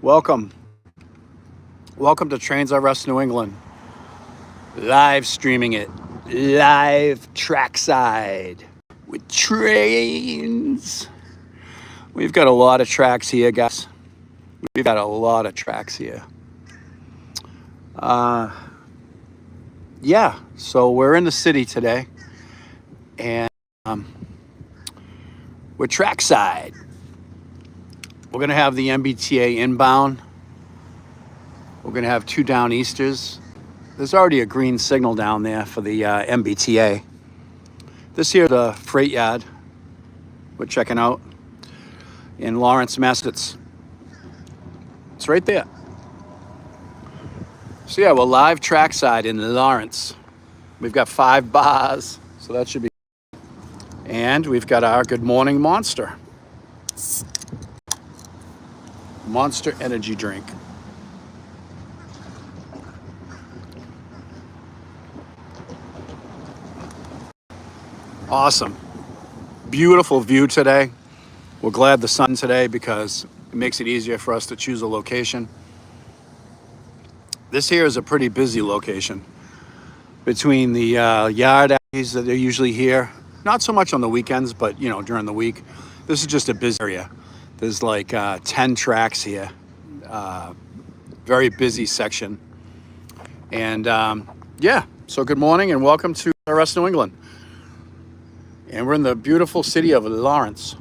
Welcome. Welcome to Trains R Us New England. Live streaming it. Live trackside with trains. We've got a lot of tracks here, guys. We've got a lot of tracks here. Yeah, so we're in the city today. And we're trackside. We're going to have the MBTA inbound. We're going to have 2 down easters. There's already a green signal down there for the MBTA. This here, the freight yard we're checking out in Lawrence, Massachusetts. It's right there. So yeah, we're live trackside in Lawrence. We've got 5 bars, so that should be. And we've got our Good Morning Monster. Monster energy drink. Awesome. Beautiful view today. We're glad the sun today because it makes it easier for us to choose a location. This here is a pretty busy location. Between the yard activities that are usually here, not so much on the weekends, but during the week, this is just a busy area. There's like 10 tracks here. Very busy section. And yeah, so good morning and welcome to R Us New England. And we're in the beautiful city of Lawrence,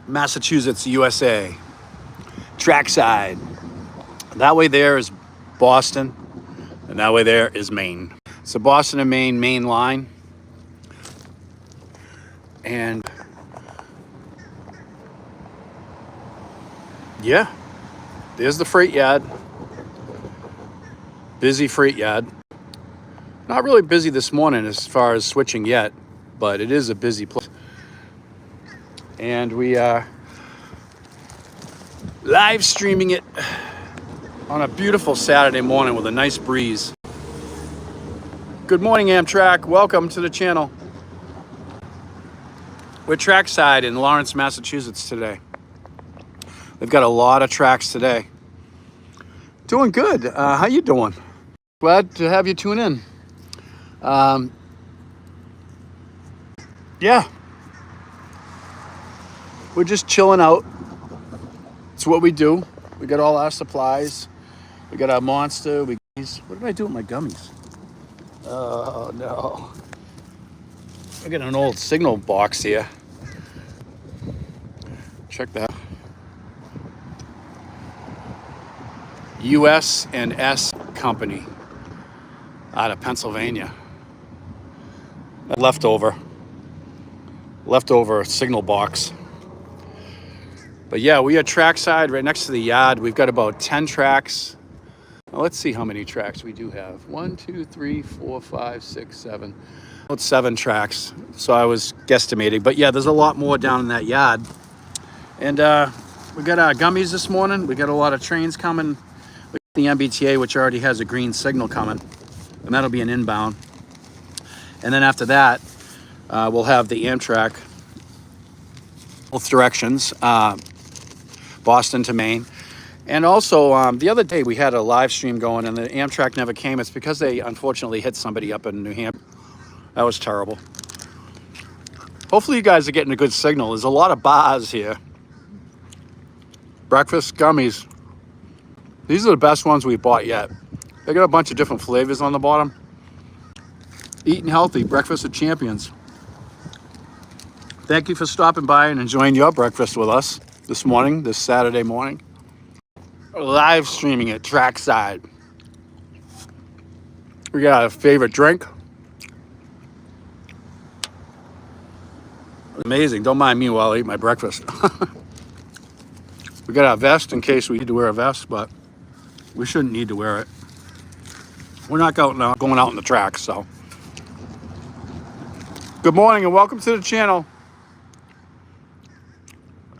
Massachusetts, USA. Trackside. That way there is Boston, and that way there is Maine. It's the Boston and Maine main line. And yeah, there's the freight yard. Busy freight yard. Not really busy this morning as far as switching yet, but it is a busy place. And we are live streaming it on a beautiful Saturday morning with a nice breeze. Good morning, AMTRAK. Welcome to the channel. We're trackside in Lawrence, Massachusetts today. We've got a lot of tracks today. Doing good. How you doing? Glad to have you tune in. Yeah. We're just chilling out. It's what we do. We got all our supplies. We got our monster. What did I do with my gummies? Oh, no. I got an old signal box here. Check that. US&S Company out of Pennsylvania. Leftover signal box. But yeah, we are trackside right next to the yard. We've got about 10 tracks. Now let's see how many tracks we do have. 1, 2, 3, 4, 5, 6, 7. About 7 tracks. So I was guesstimating. But yeah, there's a lot more down in that yard. And we got our gummies this morning. We got a lot of trains coming. We got the MBTA, which already has a green signal coming. And that'll be an inbound. And then after that, we'll have the AMTRAK, both directions, Boston to Maine. And also, the other day we had a live stream going and the AMTRAK never came. It's because they unfortunately hit somebody up in New Hampshire. That was terrible. Hopefully you guys are getting a good signal. There's a lot of bars here. Breakfast gummies. These are the best ones we've bought yet. They got a bunch of different flavors on the bottom. Eating healthy, breakfast of champions. Thank you for stopping by and enjoying your breakfast with us this morning, this Saturday morning. Live streaming at Trackside. We got a favorite drink. Amazing. Don't mind me while I eat my breakfast. We got our vest in case we need to wear a vest, but we shouldn't need to wear it. We're not going out on the track, so. Good morning and welcome to the channel.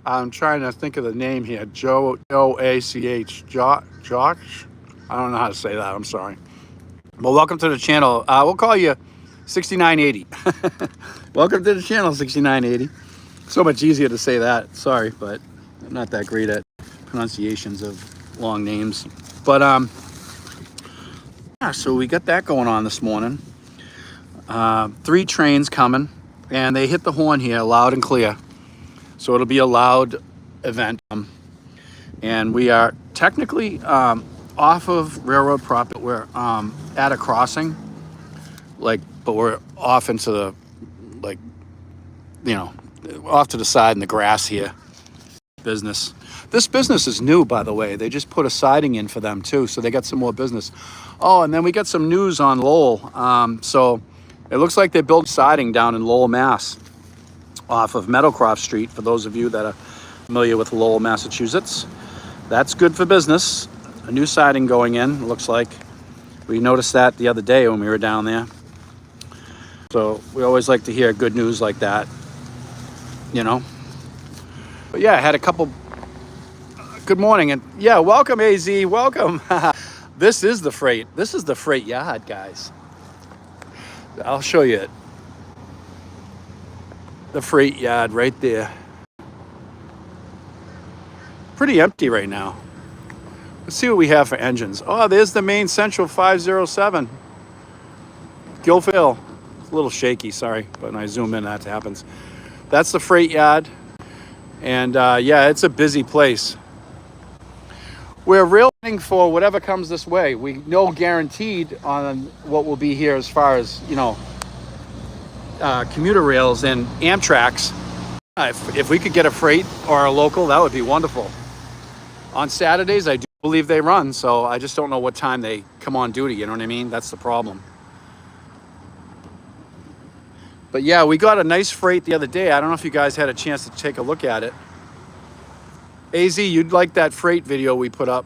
I'm trying to think of the name here. Joach. Josh? I don't know how to say that. I'm sorry. Well, welcome to the channel. We'll call you 6980. Welcome to the channel, 6980. So much easier to say that. Sorry, but I'm not that great at pronunciations of long names. But yeah, so we got that going on this morning. 3 trains coming, and they hit the horn here loud and clear. So it'll be a loud event. And we are technically off of railroad property. We're at a crossing, but we're off into the, off to the side in the grass here. Business. This business is new, by the way. They just put a siding in for them too, so they got some more business. Oh, and then we got some news on Lowell. So it looks like they built siding down in Lowell, Mass, off of Meadowcroft Street. For those of you that are familiar with Lowell, Massachusetts, that's good for business. A new siding going in. It looks like we noticed that the other day when we were down there. So we always like to hear good news like that, you know. But yeah, I had a couple. Good morning, and yeah, welcome AZ, welcome. This is the freight. This is the freight yard, guys. I'll show you it. The freight yard right there. Pretty empty right now. Let's see what we have for engines. Oh, there's the main Central 507. Guilford Hill. It's a little shaky, sorry, but when I zoom in, that happens. That's the freight yard. And yeah, it's a busy place. We're reeling for whatever comes this way. We know guaranteed on what will be here as far as, commuter rails and AMTRAKs. If we could get a freight or a local, that would be wonderful. On Saturdays, I do believe they run, so I just don't know what time they come on duty, you know what I mean? That's the problem. But yeah, we got a nice freight the other day. I don't know if you guys had a chance to take a look at it. AZ, you'd like that freight video we put up.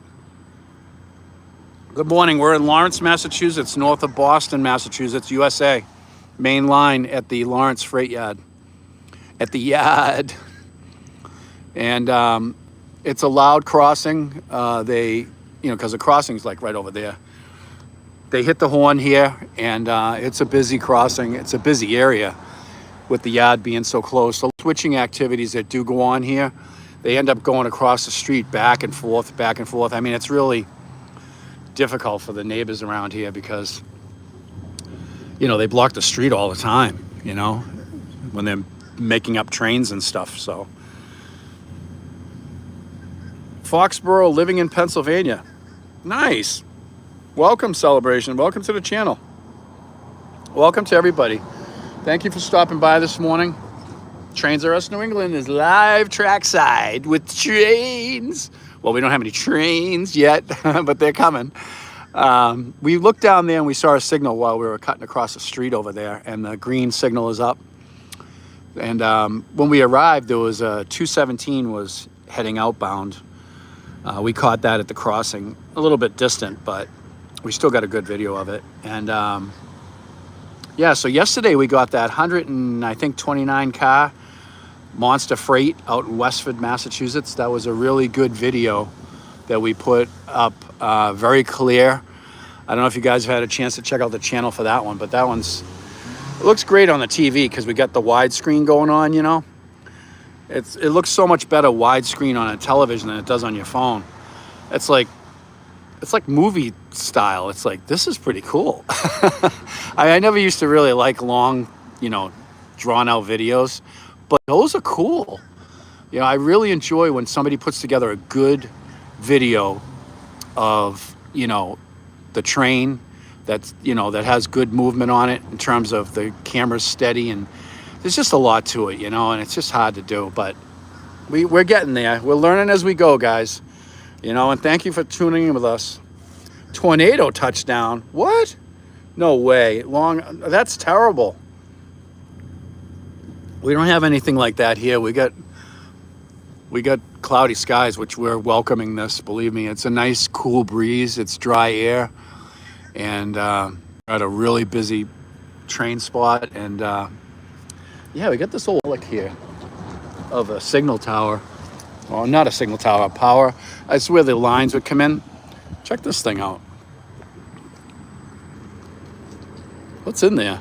Good morning. We're in Lawrence, Massachusetts, north of Boston, Massachusetts, USA. Main line at the Lawrence Freight Yard. At the yard. And it's a loud crossing. Because the crossing's like right over there. They hit the horn here, and it's a busy crossing. It's a busy area with the yard being so close. So switching activities that do go on here, they end up going across the street back and forth, back and forth. I mean, it's really difficult for the neighbors around here because, they block the street all the time, when they're making up trains and stuff. So Foxborough, living in Pennsylvania. Nice. Welcome, Celebration. Welcome to the channel. Welcome to everybody. Thank you for stopping by this morning. Trains R Us New England is live trackside with trains. Well, we don't have any trains yet, but they're coming. We looked down there and we saw a signal while we were cutting across the street over there, and the green signal is up. And when we arrived, there was a 217 was heading outbound. We caught that at the crossing, a little bit distant, but we still got a good video of it. And yeah, so yesterday we got that 129 car monster freight out in Westford, Massachusetts. That was a really good video that we put up, very clear. I don't know if you guys have had a chance to check out the channel for that one, but that it looks great on the TV because we got the widescreen going on, It looks so much better widescreen on a television than it does on your phone. It's like movie style. It's like, this is pretty cool. I never used to really like long, drawn out videos, but those are cool. I really enjoy when somebody puts together a good video of, the train that's, that has good movement on it in terms of the camera's steady, and there's just a lot to it, and it's just hard to do, but we're getting there. We're learning as we go, guys, and thank you for tuning in with us. Tornado touchdown. What? No way. That's terrible. We don't have anything like that here. We got cloudy skies, which we're welcoming this. Believe me, it's a nice cool breeze. It's dry air, and we're at a really busy train spot. And yeah, we got this old relic here of a signal tower. Well, not a signal tower, power. That's where the lines would come in. Check this thing out. What's in there?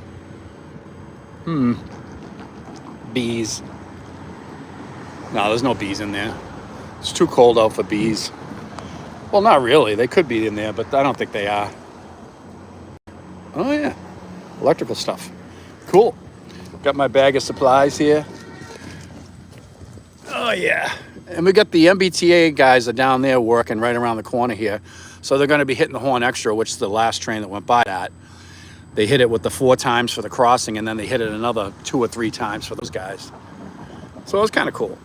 Bees. No, there's no bees in there. It's too cold out for bees. Well, not really. They could be in there, but I don't think they are. Oh, yeah. Electrical stuff. Cool. Got my bag of supplies here. Oh, yeah. And we got the MBTA guys are down there working right around the corner here. So they're going to be hitting the horn extra, which is the last train that went by that. They hit it with the 4 times for the crossing, and then they hit it another 2 or 3 times for those guys. So it was kind of cool.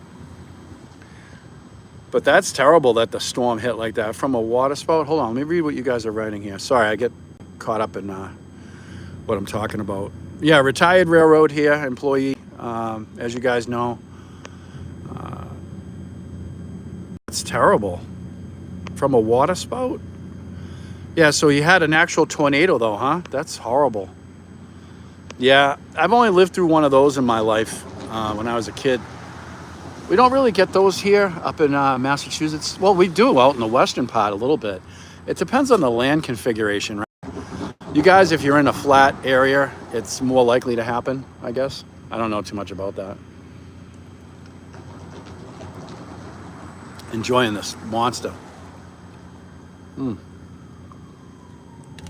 But that's terrible that the storm hit like that from a water spout. Hold on, let me read what you guys are writing here. Sorry, I get caught up in what I'm talking about. Yeah, retired railroad here, employee, as you guys know. It's terrible. From a water spout? Yeah, so you had an actual tornado though, huh? That's horrible. Yeah, I've only lived through one of those in my life when I was a kid. We don't really get those here up in Massachusetts. Well, we do out in the western part a little bit. It depends on the land configuration, right? You guys, if you're in a flat area, it's more likely to happen, I guess. I don't know too much about that. Enjoying this monster.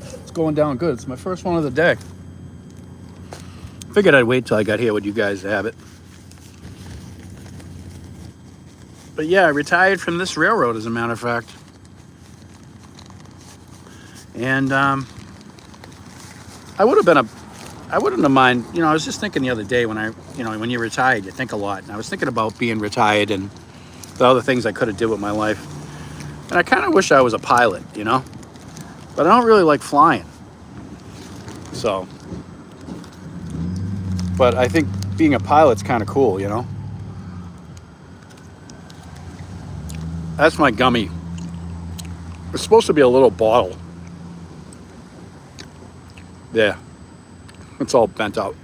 It's going down good. It's my first one of the day. Figured I'd wait till I got here with you guys to have it. But yeah, I retired from this railroad, as a matter of fact. And I wouldn't have mind, you know, I was just thinking the other day when you're retired, you think a lot. And I was thinking about being retired and the other things I could have did with my life. And I kind of wish I was a pilot, you know, but I don't really like flying. So, but I think being a pilot's kind of cool, you know. That's my gummy. It's supposed to be a little bottle. There. It's all bent out.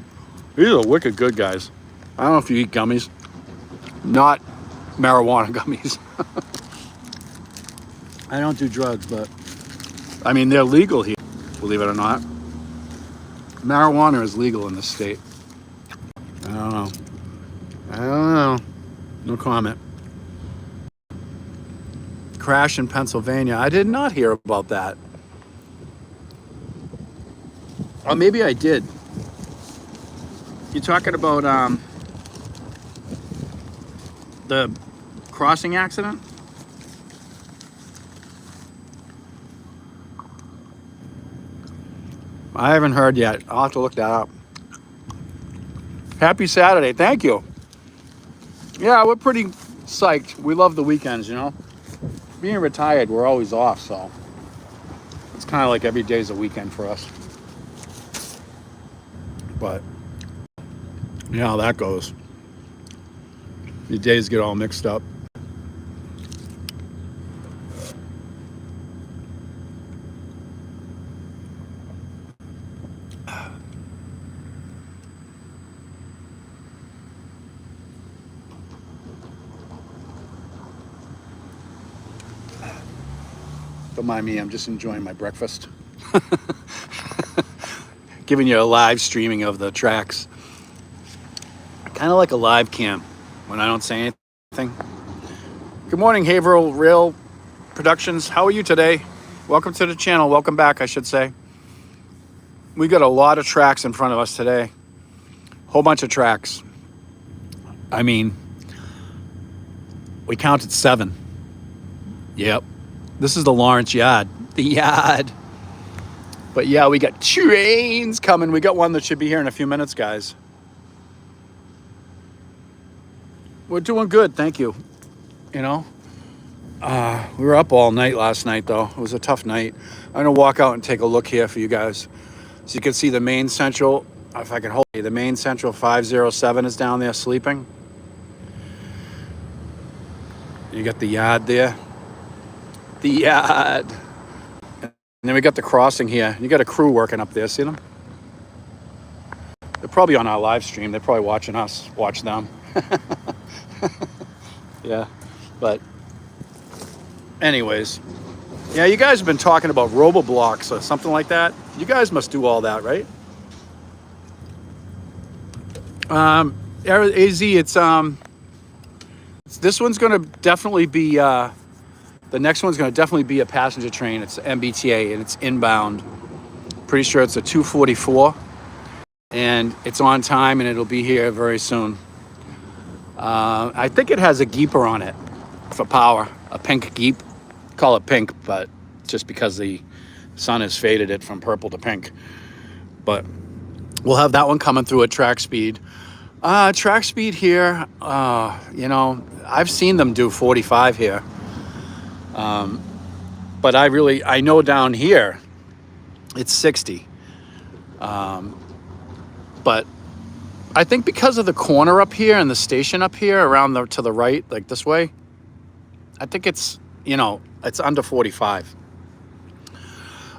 These are wicked good, guys. I don't know if you eat gummies. Not marijuana gummies. I don't do drugs, but I mean, they're legal here, believe it or not. Marijuana is legal in this state. I don't know. No comment. Crash in Pennsylvania. I did not hear about that. Or maybe I did. You talking about the crossing accident? I haven't heard yet. I'll have to look that up. Happy Saturday. Thank you. Yeah, we're pretty psyched. We love the weekends, you know. Being retired, we're always off, so it's kind of like every day's a weekend for us. But you know how that goes. Your days get all mixed up. Don't mind me, I'm just enjoying my breakfast. Giving you a live streaming of the tracks. Kind of like a live cam when I don't say anything. Good morning, Haverhill Rail Productions. How are you today? Welcome to the channel. Welcome back, I should say. We got a lot of tracks in front of us today. Whole bunch of tracks. I mean, we counted 7. Yep. This is the Lawrence Yard. The yard. But yeah, we got trains coming. We got one that should be here in a few minutes, guys. We're doing good, thank you. You know, we were up all night last night, though. It was a tough night. I'm gonna walk out and take a look here for you guys, so you can see the main central. If I can hold you, the main central 507 is down there sleeping. You got the yard there. The yard. And then we got the crossing here. You got a crew working up there. See them? They're probably on our live stream. They're probably watching us. Watch them. Yeah. But anyways. Yeah, you guys have been talking about robo-blocks or something like that. You guys must do all that, right? AZ, it's this one's going to definitely be, the next one's going to definitely be a passenger train. It's MBTA and it's inbound. Pretty sure it's a 244 and it's on time and it'll be here very soon. I think it has a geeper on it for power, a pink geep. Call it pink, but just because the sun has faded it from purple to pink. But we'll have that one coming through at track speed. Track speed here, you know, I've seen them do 45 here. But I know down here it's 60. But I think because of the corner up here and the station up here around to the right, like this way, I think it's, you know, it's under 45.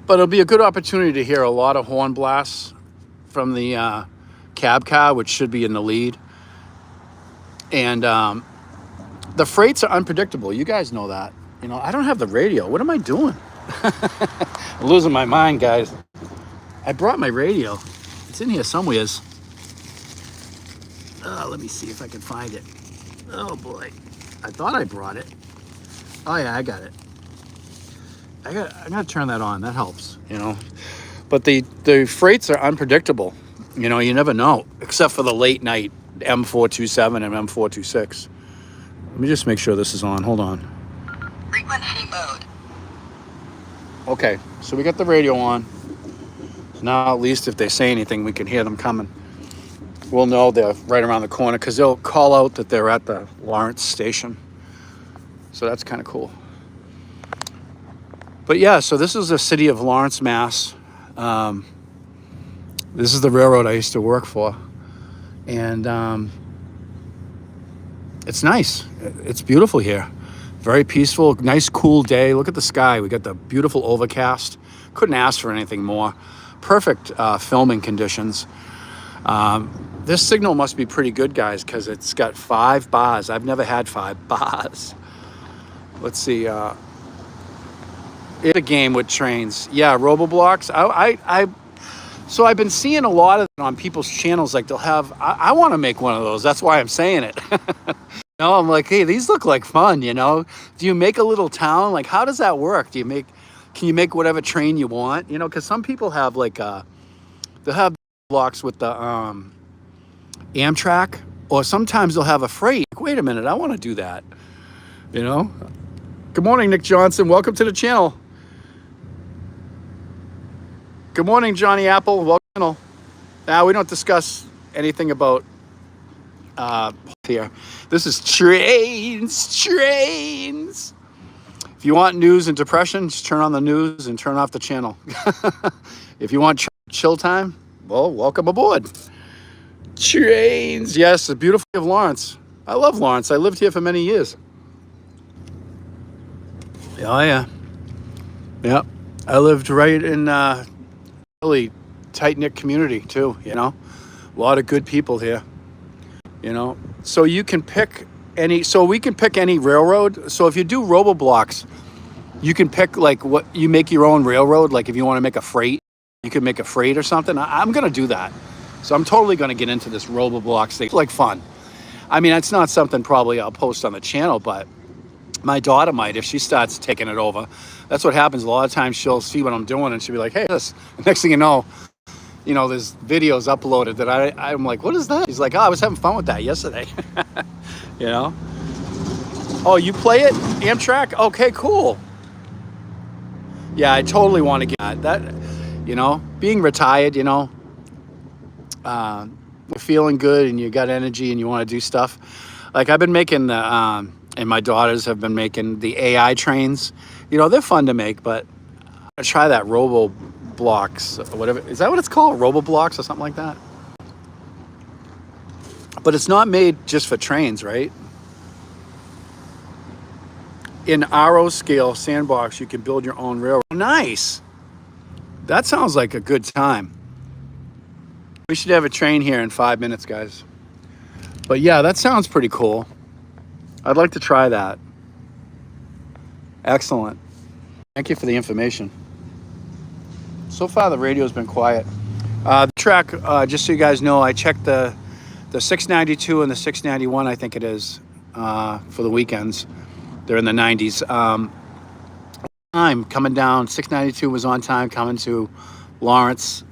But it'll be a good opportunity to hear a lot of horn blasts from the cab car, which should be in the lead. And the freights are unpredictable. You guys know that. You know, I don't have the radio. What am I doing? I'm losing my mind, guys. I brought my radio. It's in here somewheres. Let me see if I can find it. Oh boy, I thought I brought it. Oh yeah, I got it. I gotta turn that on. That helps, you know. But the freights are unpredictable. You know, you never know, except for the late night M427 and M426. Let me just make sure this is on. Hold on. Frequency mode. Okay, so we got the radio on. So now at least if they say anything, we can hear them coming. We'll know they're right around the corner because they'll call out that they're at the Lawrence station. So that's kind of cool. But yeah, so this is the city of Lawrence, Mass. This is the railroad I used to work for. And it's nice. It's beautiful here. Very peaceful, nice cool day. Look at the sky. We got the beautiful overcast. Couldn't ask for anything more. Perfect filming conditions. This signal must be pretty good, guys, because it's got 5 bars. I've never had 5 bars. Let's see. It's a game with trains. Yeah, Roboblocks. So I've been seeing a lot of it on people's channels. Like they'll have, I want to make one of those. That's why I'm saying it. You know, I'm like, hey, these look like fun, you know? Do you make a little town? Like, how does that work? Can you make whatever train you want? You know, because some people have like, they'll have blocks with the AMTRAK, or sometimes they'll have a freight. Like, wait a minute, I want to do that. You know? Good morning, Nick Johnson. Welcome to the channel. Good morning, Johnny Apple. Welcome to the channel. Now, we don't discuss anything about here. This is trains. If you want news and depression, just turn on the news and turn off the channel. If you want chill time, well, welcome aboard. Trains. Yes, the beautiful city of Lawrence. I love Lawrence. I lived here for many years. Oh, yeah. Yeah. I lived right in really tight-knit community, too, you know. A lot of good people here, you know. So you can pick any, so we can pick any railroad. So if you do Roboblocks, you can pick, like, what, you make your own railroad. Like, if you want to make a freight, you can make a freight or something. I'm going to do that. So I'm totally going to get into this Roboblocks thing. It's like fun. I mean, it's not something probably I'll post on the channel, but my daughter might if she starts taking it over. That's what happens. A lot of times she'll see what I'm doing and she'll be like, hey, this. The next thing you know, there's videos uploaded that I'm like, what is that? He's like, oh, I was having fun with that yesterday. You know? Oh, you play it? AMTRAK? Okay, cool. Yeah, I totally want to get that. You know, being retired, you know, you're feeling good and you got energy and you want to do stuff. Like I've been making the, and my daughters have been making the AI trains. You know, they're fun to make, but I try that Roboblocks or whatever. Is that what it's called? Roboblocks or something like that? But it's not made just for trains, right? In RO scale sandbox, you can build your own railroad. Nice. That sounds like a good time. We should have a train here in 5 minutes, guys. But yeah, that sounds pretty cool. I'd like to try that. Excellent. Thank you for the information. So far, the radio's been quiet. The track, just so you guys know, I checked the 692 and the 691, I think it is. for the weekends. They're in the 90s. Time coming down, 692 was on time coming to Lawrence.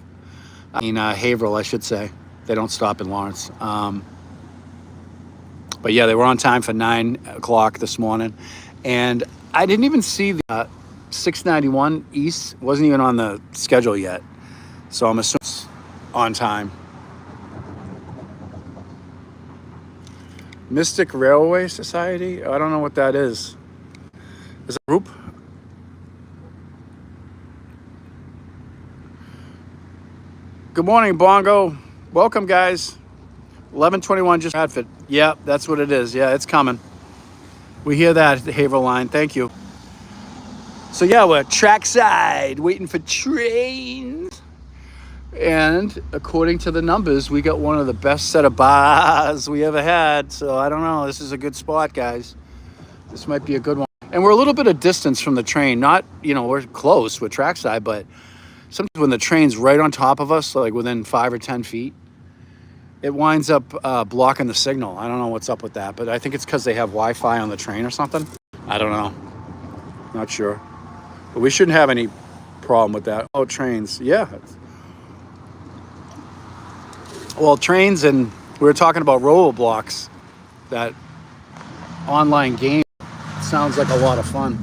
Haverhill, I should say. They don't stop in Lawrence. But yeah, they were on time for 9 o'clock this morning. And I didn't even see the 691 East. Wasn't even on the schedule yet. So I'm assuming it's on time. Mystic Railway Society? I don't know what that is. Is it a group? Good morning, Bongo. Welcome, guys. 1121 just Bradford. Yeah, that's what it is. Yeah, it's coming. We hear that at the Haverhill line. Thank you. So yeah, we're trackside, waiting for trains. And according to the numbers, we got one of the best set of bars we ever had. So I don't know. This is a good spot, guys. This might be a good one. And we're a little bit of distance from the train. Not, we're close. We're trackside, but sometimes when the train's right on top of us, like within 5 or 10 feet, it winds up blocking the signal. I don't know what's up with that, but I think it's because they have Wi-Fi on the train or something. I don't know. Not sure. But we shouldn't have any problem with that. Oh, trains. Yeah. Well, trains, and we were talking about Roblox, that online game. Sounds like a lot of fun.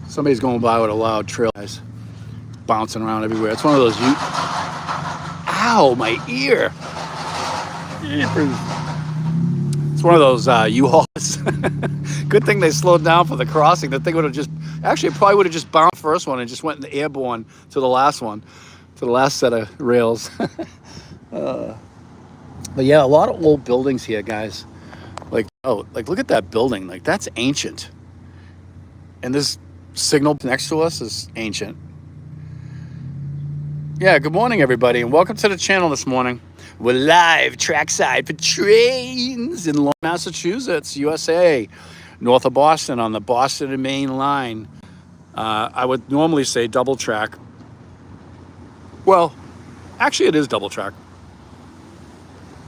Somebody's going by with a loud trill, guys. Bouncing around everywhere. It's one of those Ow, my ear. It's one of those U-Hauls. Good thing they slowed down for the crossing. The thing would have it probably would have just bounced the first one and just went in the airborne to the last one, to the last set of rails. But yeah, a lot of old buildings here, guys. Like look at that building. Like, that's ancient. And this signal next to us is ancient. Yeah, good morning, everybody, and welcome to the channel this morning. We're live trackside for trains in Lawrence, Massachusetts, USA, north of Boston on the Boston and Maine line. I would normally say double track. Well, actually, it is double track.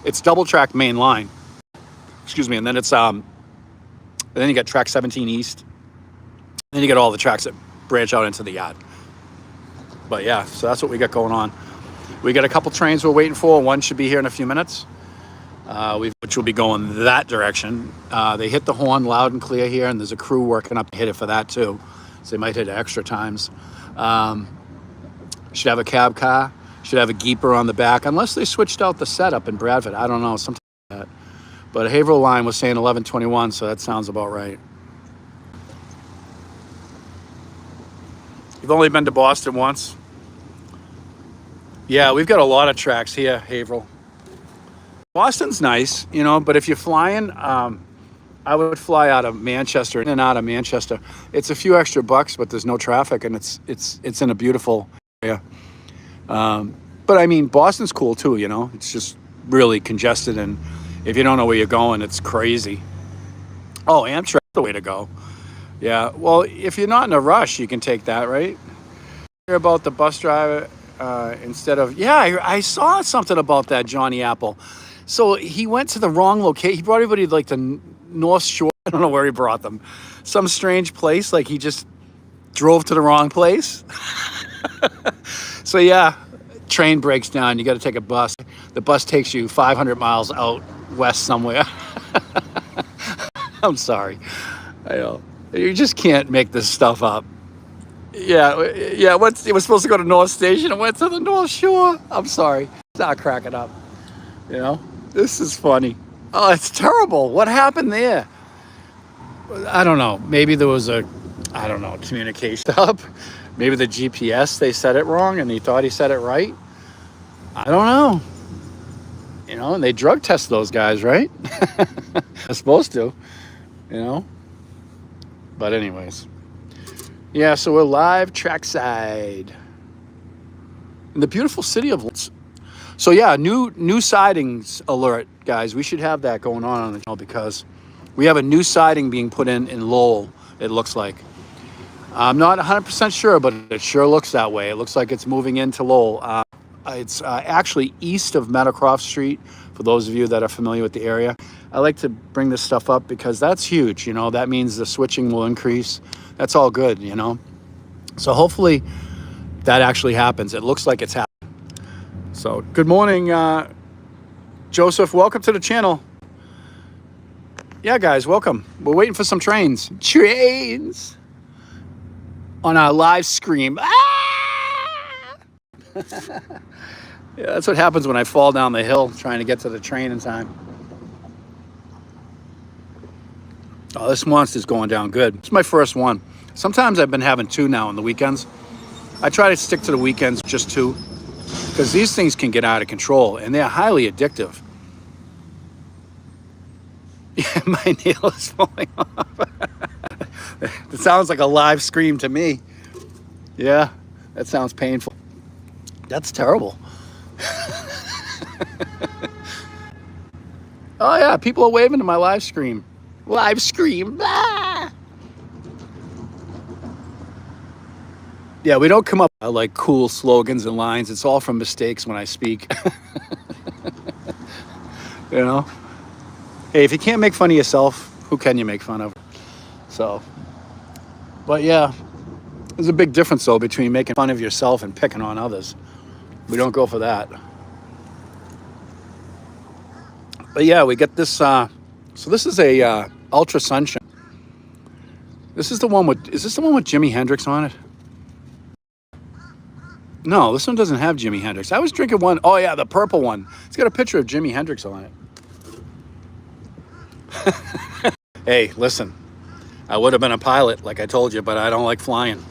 It's double track main line. Excuse me, and then it's and then you got track 17 East. And then you get all the tracks that branch out into the yard. But yeah, so that's what we got going on. We got a couple trains we're waiting for. One should be here in a few minutes, which will be going that direction. They hit the horn loud and clear here, and there's a crew working up to hit it for that too. So they might hit it extra times. Should have a cab car. Should have a Geeper on the back, unless they switched out the setup in Bradford. I don't know, something like that. But Haverhill line was saying 1121, so that sounds about right. You've only been to Boston once? Yeah, we've got a lot of tracks here, Haverhill. Boston's nice, but if you're flying, I would fly out of Manchester, in and out of Manchester. It's a few extra bucks, but there's no traffic, and it's in a beautiful area. But I mean, Boston's cool too, It's just really congested, and if you don't know where you're going, it's crazy. Oh, AMTRAK's the way to go. Yeah, well, if you're not in a rush, you can take that, right? Hear about the bus driver instead of... Yeah, I saw something about that, Johnny Apple. So he went to the wrong location. He brought everybody to, like, the North Shore. I don't know where he brought them. Some strange place. Like, he just drove to the wrong place. So, yeah, train breaks down. You got to take a bus. The bus takes you 500 miles out west somewhere. I'm sorry. I know. You just can't make this stuff up. Yeah. It was supposed to go to North Station and went to the North Shore. I'm sorry. Stop cracking up. This is funny. Oh, it's terrible. What happened there? I don't know. Maybe there was communication up. Maybe the GPS, they said it wrong and he thought he said it right. I don't know. And they drug test those guys, right? They're supposed to, But anyways. Yeah, so we're live trackside in the beautiful city of Lawrence. So yeah, new sidings alert, guys. We should have that going on the channel because we have a new siding being put in Lowell, it looks like. I'm not 100% sure, but it sure looks that way. It looks like it's moving into Lowell. It's actually east of Meadowcroft Street, for those of you that are familiar with the area. I like to bring this stuff up because that's huge. You know, that means the switching will increase. That's all good, you know. So hopefully that actually happens. It looks like it's happening. So good morning, Joseph. Welcome to the channel. Yeah, guys, welcome. We're waiting for some trains. Trains on our live stream. Ah! Yeah, that's what happens when I fall down the hill trying to get to the train in time. Oh, this monster's going down good. It's my first one. Sometimes I've been having two now on the weekends. I try to stick to the weekends, just two, because these things can get out of control and they're highly addictive. Yeah, my nail is falling off. It sounds like a live scream to me. Yeah, that sounds painful. That's terrible. Oh yeah, people are waving to my live stream. Live stream. Ah! Yeah, we don't come up with like cool slogans and lines. It's all from mistakes when I speak. You know? Hey, if you can't make fun of yourself, who can you make fun of? So, but yeah, there's a big difference though between making fun of yourself and picking on others. We don't go for that. But yeah, we get this, so this is a Ultra Sunshine. This is the one with, is this the one with Jimi Hendrix on it? No, this one doesn't have Jimi Hendrix. I was drinking one, oh yeah, the purple one. It's got a picture of Jimi Hendrix on it. Hey, listen, I would have been a pilot, like I told you, but I don't like flying.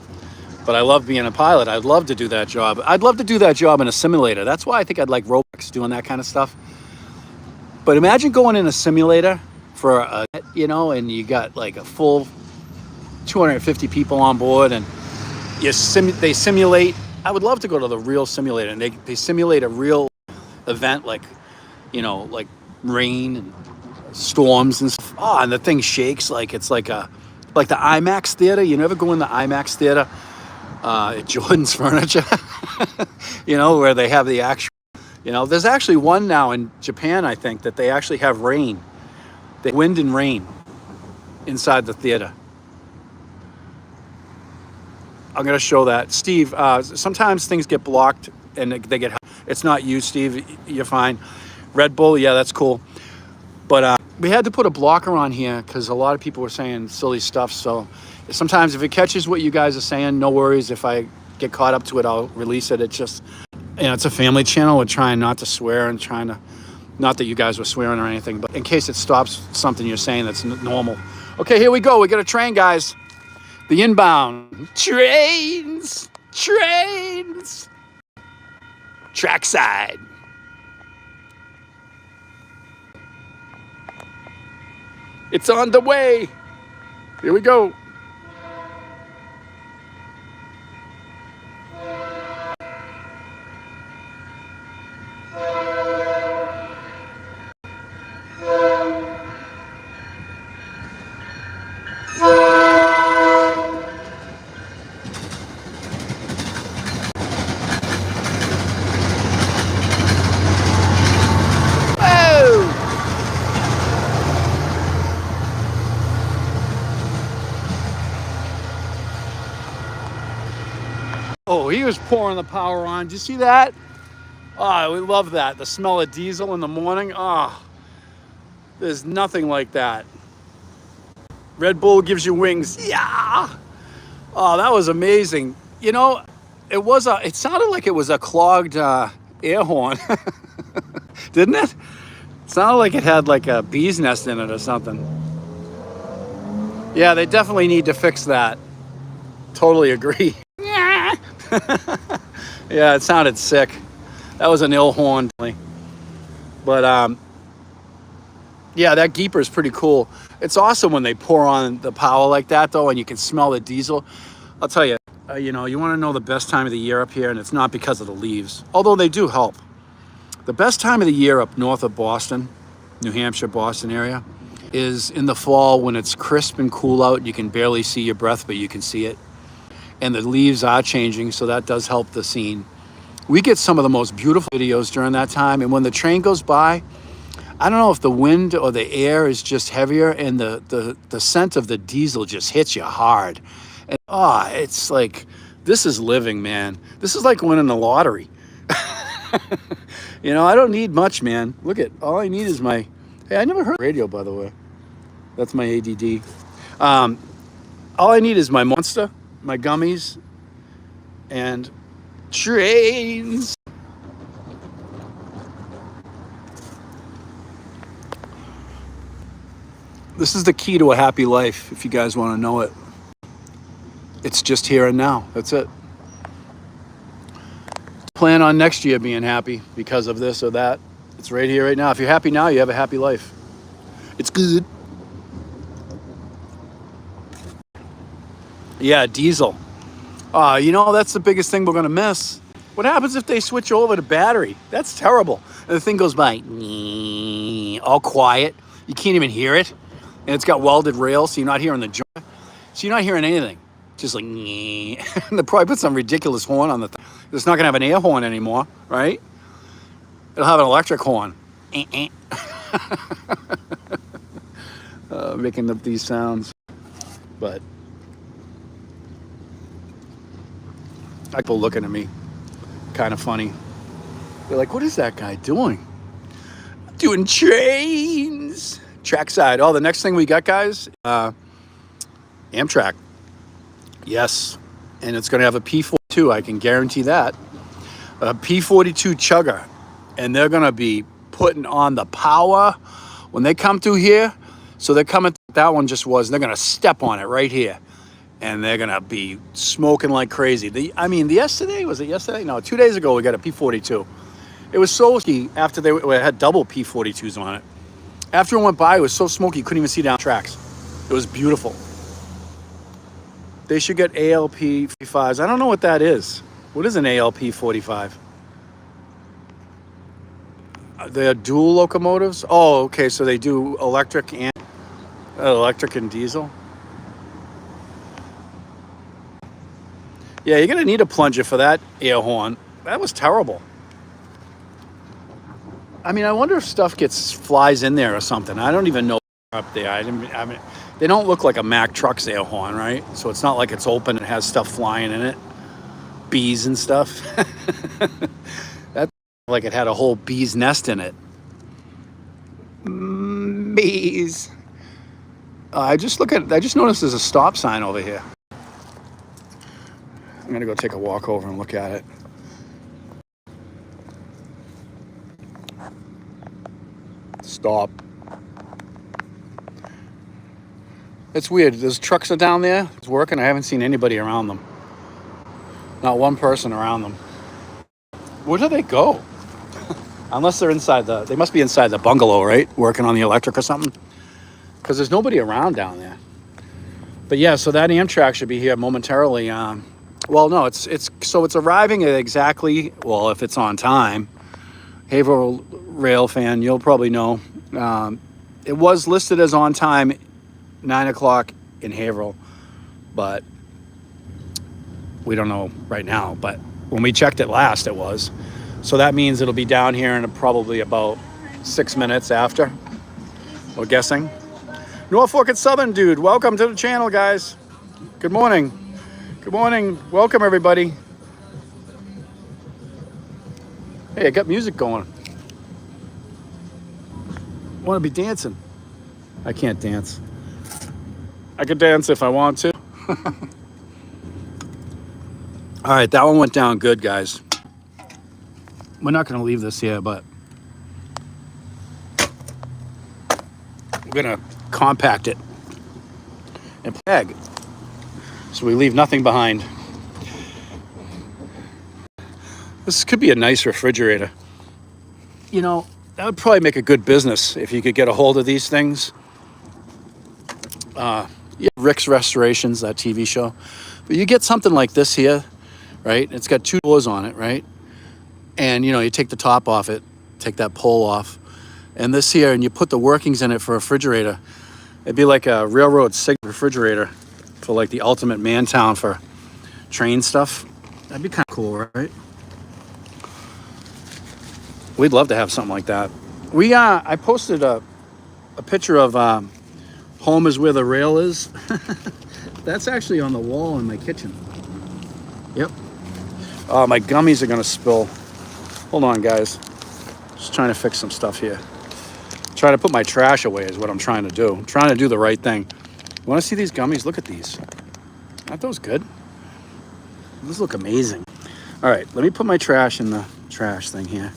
But I love being a pilot. I'd love to do that job. I'd love to do that job in a simulator. That's why I think I'd like Roblox, doing that kind of stuff. But imagine going in a simulator for a, you know, and you got like a full 250 people on board, and they simulate. I would love to go to the real simulator, and they simulate a real event, like, you know, like rain and storms and stuff. Oh, and the thing shakes like it's like the IMAX theater. You never go in the IMAX theater at Jordan's Furniture, you know, where they have the actual, you know, there's actually one now in Japan, I think, that they actually have rain, the wind and rain inside the theater. I'm going to show that. Steve, sometimes things get blocked and they get, it's not you, Steve, you're fine. Red Bull, yeah, that's cool. But we had to put a blocker on here because a lot of people were saying silly stuff. So sometimes if it catches what you guys are saying, no worries. If I get caught up to it, I'll release it. It's just, you know, it's a family channel. We're trying not to swear and trying to, not that you guys were swearing or anything, but in case it stops something you're saying that's normal. Okay, here we go. We got a train, guys. The inbound. Trains. Trackside. It's on the way. Here we go. Oh, he was pouring the power on. Did you see that? Oh, we love that. The smell of diesel in the morning. Oh, there's nothing like that. Red Bull gives you wings. Yeah. Oh, that was amazing. You know, it sounded like it was a clogged air horn. Didn't it? It sounded like it had like a bee's nest in it or something. Yeah, they definitely need to fix that. Totally agree. Yeah, it sounded sick. That was an ill horn. But yeah, that Geeper is pretty cool. It's awesome when they pour on the power like that, though, and you can smell the diesel. I'll tell you, you know, you want to know the best time of the year up here, and it's not because of the leaves, although they do help. The best time of the year up north of Boston, New Hampshire, Boston area, is in the fall when it's crisp and cool out. You can barely see your breath, but you can see it. And the leaves are changing, so that does help the scene. We get some of the most beautiful videos during that time, and when the train goes by, I don't know if the wind or the air is just heavier, and the scent of the diesel just hits you hard. And it's like, this is living, man. This is like winning the lottery. You know, I don't need much, man. Look at, all I need is my, hey, I never heard radio, by the way. That's my ADD. All I need is my Monster, my gummies, and trains. This is the key to a happy life, if you guys want to know it. It's just here and now. That's it. Plan on next year being happy because of this or that. It's right here, right now. If you're happy now, you have a happy life. It's good. Yeah, diesel. You know, that's the biggest thing we're going to miss. What happens if they switch over to battery? That's terrible. And the thing goes by all quiet. You can't even hear it. And it's got welded rails, so you're not hearing the joint. So you're not hearing anything. Just like, and they'll probably put some ridiculous horn on the thing. It's not going to have an air horn anymore, right? It'll have an electric horn. Making up these sounds. But people looking at me, kind of funny. They're like, what is that guy doing? Doing trains. Trackside. Oh, the next thing we got, guys, AMTRAK. Yes. And it's going to have a P42. I can guarantee that. A P42 chugger. And they're going to be putting on the power when they come through here. So they're coming, that one just was, they're going to step on it right here. And they're going to be smoking like crazy. Was it yesterday? No, 2 days ago we got a P42. It was so smoky after they had double P42s on it. After it went by, it was so smoky you couldn't even see down tracks. It was beautiful. They should get ALP 45s. I don't know what that is. What is an ALP 45? They're dual locomotives? Oh, okay, so they do electric and diesel. Yeah, you're going to need a plunger for that air horn. That was terrible. I mean, I wonder if stuff flies in there or something. I don't even know up there. They don't look like a Mack Trucks air horn, right? So it's not like it's open and has stuff flying in it. Bees and stuff. That's like it had a whole bee's nest in it. Bees. I just noticed there's a stop sign over here. I'm going to go take a walk over and look at it. Stop. It's weird. Those trucks are down there. It's working. I haven't seen anybody around them. Not one person around them. Where do they go? Unless they're they must be inside the bungalow, right? Working on the electric or something. Because there's nobody around down there. But yeah, so that AMTRAK should be here momentarily. Well, no, it's arriving at exactly, well, if it's on time. Haverhill Rail fan, you'll probably know. It was listed as on time, 9 o'clock in Haverhill, but we don't know right now. But when we checked it last, it was. So that means it'll be down here in probably about 6 minutes after, we're guessing. Norfolk and Southern dude, welcome to the channel, guys. Good morning. Good morning. Welcome, everybody. Hey, I got music going. I want to be dancing. I can't dance. I could dance if I want to. All right, that one went down good, guys. We're not going to leave this here, but we're going to compact it and peg so we leave nothing behind. This could be a nice refrigerator. You know, that would probably make a good business if you could get a hold of these things. Rick's Restorations, that TV show. But you get something like this here, right? It's got 2 doors on it, right? And, you know, you take the top off it, take that pole off. And this here, and you put the workings in it for a refrigerator. It'd be like a railroad sig refrigerator for like the ultimate man town for train stuff. That'd be kind of cool, right? We'd love to have something like that. I posted a picture of home is where the rail is. That's actually on the wall in my kitchen. Yep. Oh, my gummies are gonna spill. Hold on, guys. Just trying to fix some stuff here. Trying to put my trash away is what I'm trying to do. I'm trying to do the right thing. You want to see these gummies? Look at these. Aren't those good? These look amazing. All right, let me put my trash in the trash thing here.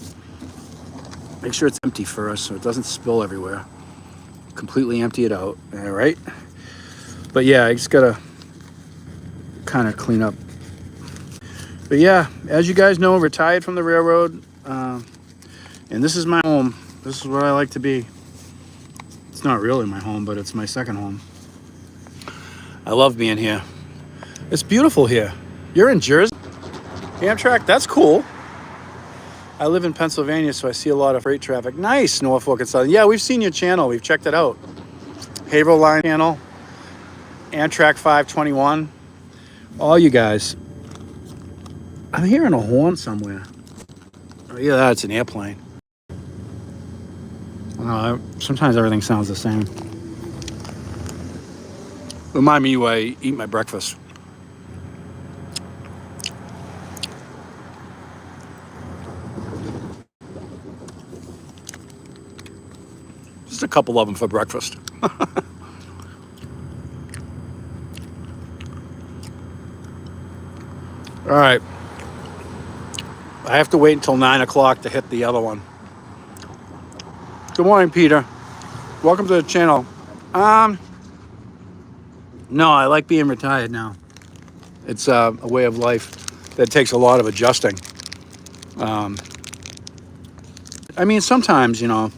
Make sure it's empty first so it doesn't spill everywhere. Completely empty it out. All right. But yeah, I just gotta kind of clean up. But yeah, as you guys know, retired from the railroad, and this is my home. This is where I like to be. It's not really my home, but it's my second home. I love being here. It's beautiful here. You're in Jersey? AMTRAK, that's cool. I live in Pennsylvania, so I see a lot of freight traffic. Nice, Norfolk and Southern. Yeah, we've seen your channel. We've checked it out. Haverhill Line channel, AMTRAK 521. All you guys. I'm hearing a horn somewhere. Oh, yeah, that's an airplane. Sometimes everything sounds the same. Remind me where I eat my breakfast. Just a couple of them for breakfast. All right. I have to wait until 9 o'clock to hit the other one. Good morning, Peter. Welcome to the channel. No, I like being retired now. It's a way of life that takes a lot of adjusting. I mean, sometimes, you know,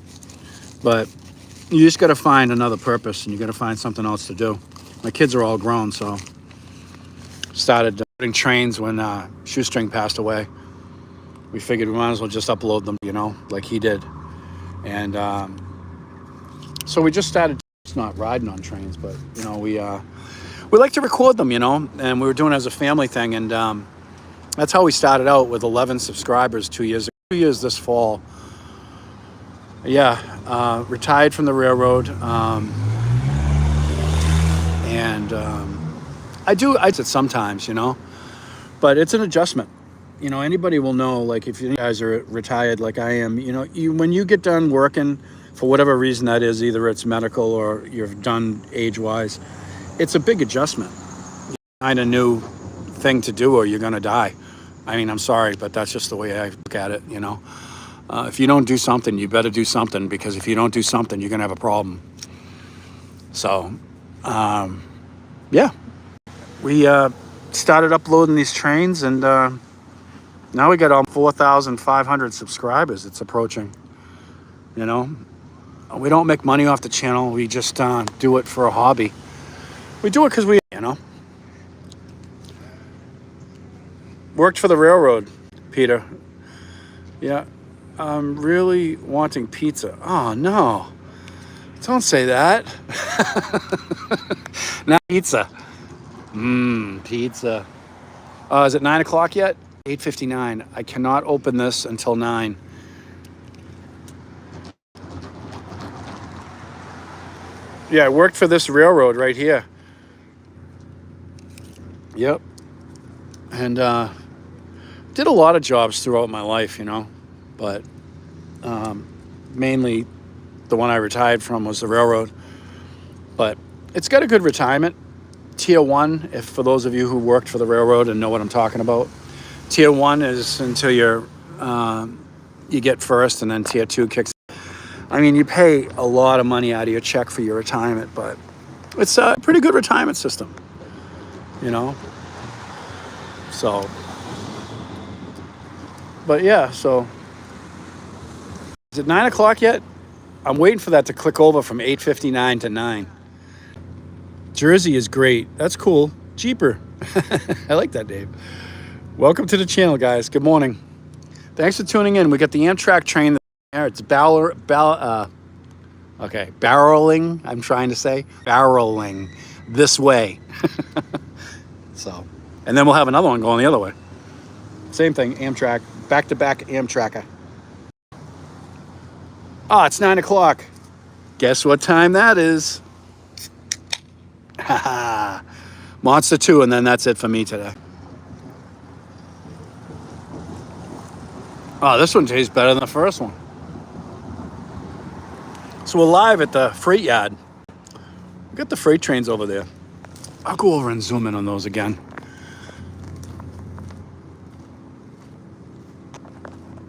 but you just got to find another purpose and you got to find something else to do. My kids are all grown, so started putting trains when Shoestring passed away. We figured we might as well just upload them, you know, like he did. And so we just started, it's not riding on trains, but, you know, we like to record them, you know, and we were doing it as a family thing. And that's how we started out with 11 subscribers 2 years ago. 2 years this fall. Yeah, retired from the railroad. I do it sometimes, you know, but it's an adjustment. You know, anybody will know, like, if you guys are retired like I am, you know, when you get done working, for whatever reason that is, either it's medical or you're done age-wise, it's a big adjustment. You find a new thing to do or you're going to die. I mean, I'm sorry, but that's just the way I look at it, you know. If you don't do something, you better do something, because if you don't do something, you're going to have a problem. So, yeah. We started uploading these trains, and now we got almost 4,500 subscribers. It's approaching, you know. We don't make money off the channel. We just do it for a hobby. We do it because we, you know. Worked for the railroad, Peter. Yeah. I'm really wanting pizza. Oh, no. Don't say that. Not pizza. Pizza. Is it 9 o'clock yet? 8:59. I cannot open this until 9. Yeah, I worked for this railroad right here. Yep. And did a lot of jobs throughout my life, you know. But mainly the one I retired from was the railroad. But it's got a good retirement. Tier 1, if for those of you who worked for the railroad and know what I'm talking about. Tier 1 is until you get first, and then Tier 2 kicks. I mean, you pay a lot of money out of your check for your retirement, but it's a pretty good retirement system, you know. So, but yeah, so is it 9 o'clock yet? I'm waiting for that to click over from 8:59 to 9. Jersey is great. That's cool. Cheaper. I like that, Dave. Welcome to the channel, guys. Good morning. Thanks for tuning in. We got the AMTRAK train there. It's barreling. I'm trying to say barreling this way. So, and then we'll have another one going the other way. Same thing. AMTRAK, back to back AMTRAK. Oh, it's 9 o'clock. Guess what time that is? Haha. Monster 2, and then that's it for me today. Oh, this one tastes better than the first one. So we're live at the freight yard. We got the freight trains over there. I'll go over and zoom in on those again.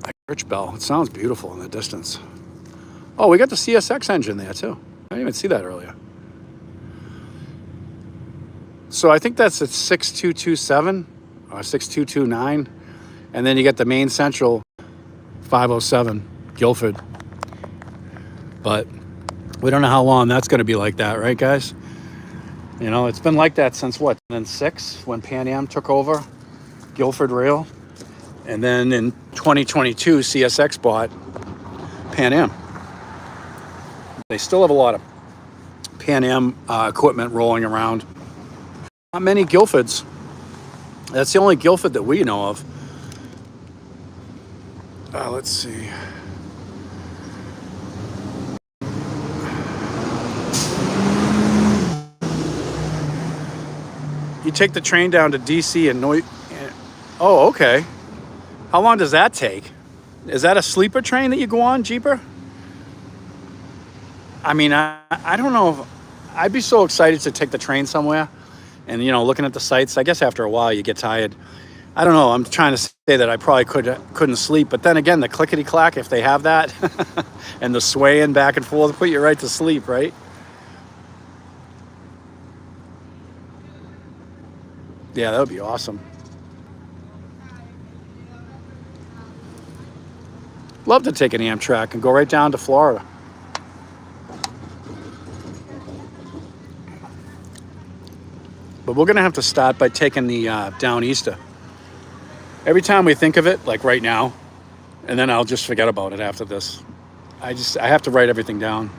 That church bell, it sounds beautiful in the distance. Oh, we got the CSX engine there too. I didn't even see that earlier. So I think that's at 6227 or 6229. And then you get the main central 507 Guilford. But we don't know how long that's going to be like that, right, guys? You know, it's been like that since what? Then 6 when Pan Am took over Guilford Rail. And then in 2022, CSX bought Pan Am. They still have a lot of Pan Am equipment rolling around. Not many Guilfords. That's the only Guilford that we know of. Let's see. You take the train down to DC and oh, okay. How long does that take? Is that a sleeper train that you go on, Jeeper? I mean, I don't know if I'd be so excited to take the train somewhere and, you know, looking at the sights. I guess after a while you get tired. I don't know. I'm trying to say that I probably couldn't sleep. But then again, the clickety-clack, if they have that, and the swaying back and forth, put you right to sleep, right? Yeah, that would be awesome. Love to take an AMTRAK and go right down to Florida. But we're going to have to start by taking the down Easter. Every time we think of it, like right now, and then I'll just forget about it after this. I have to write everything down.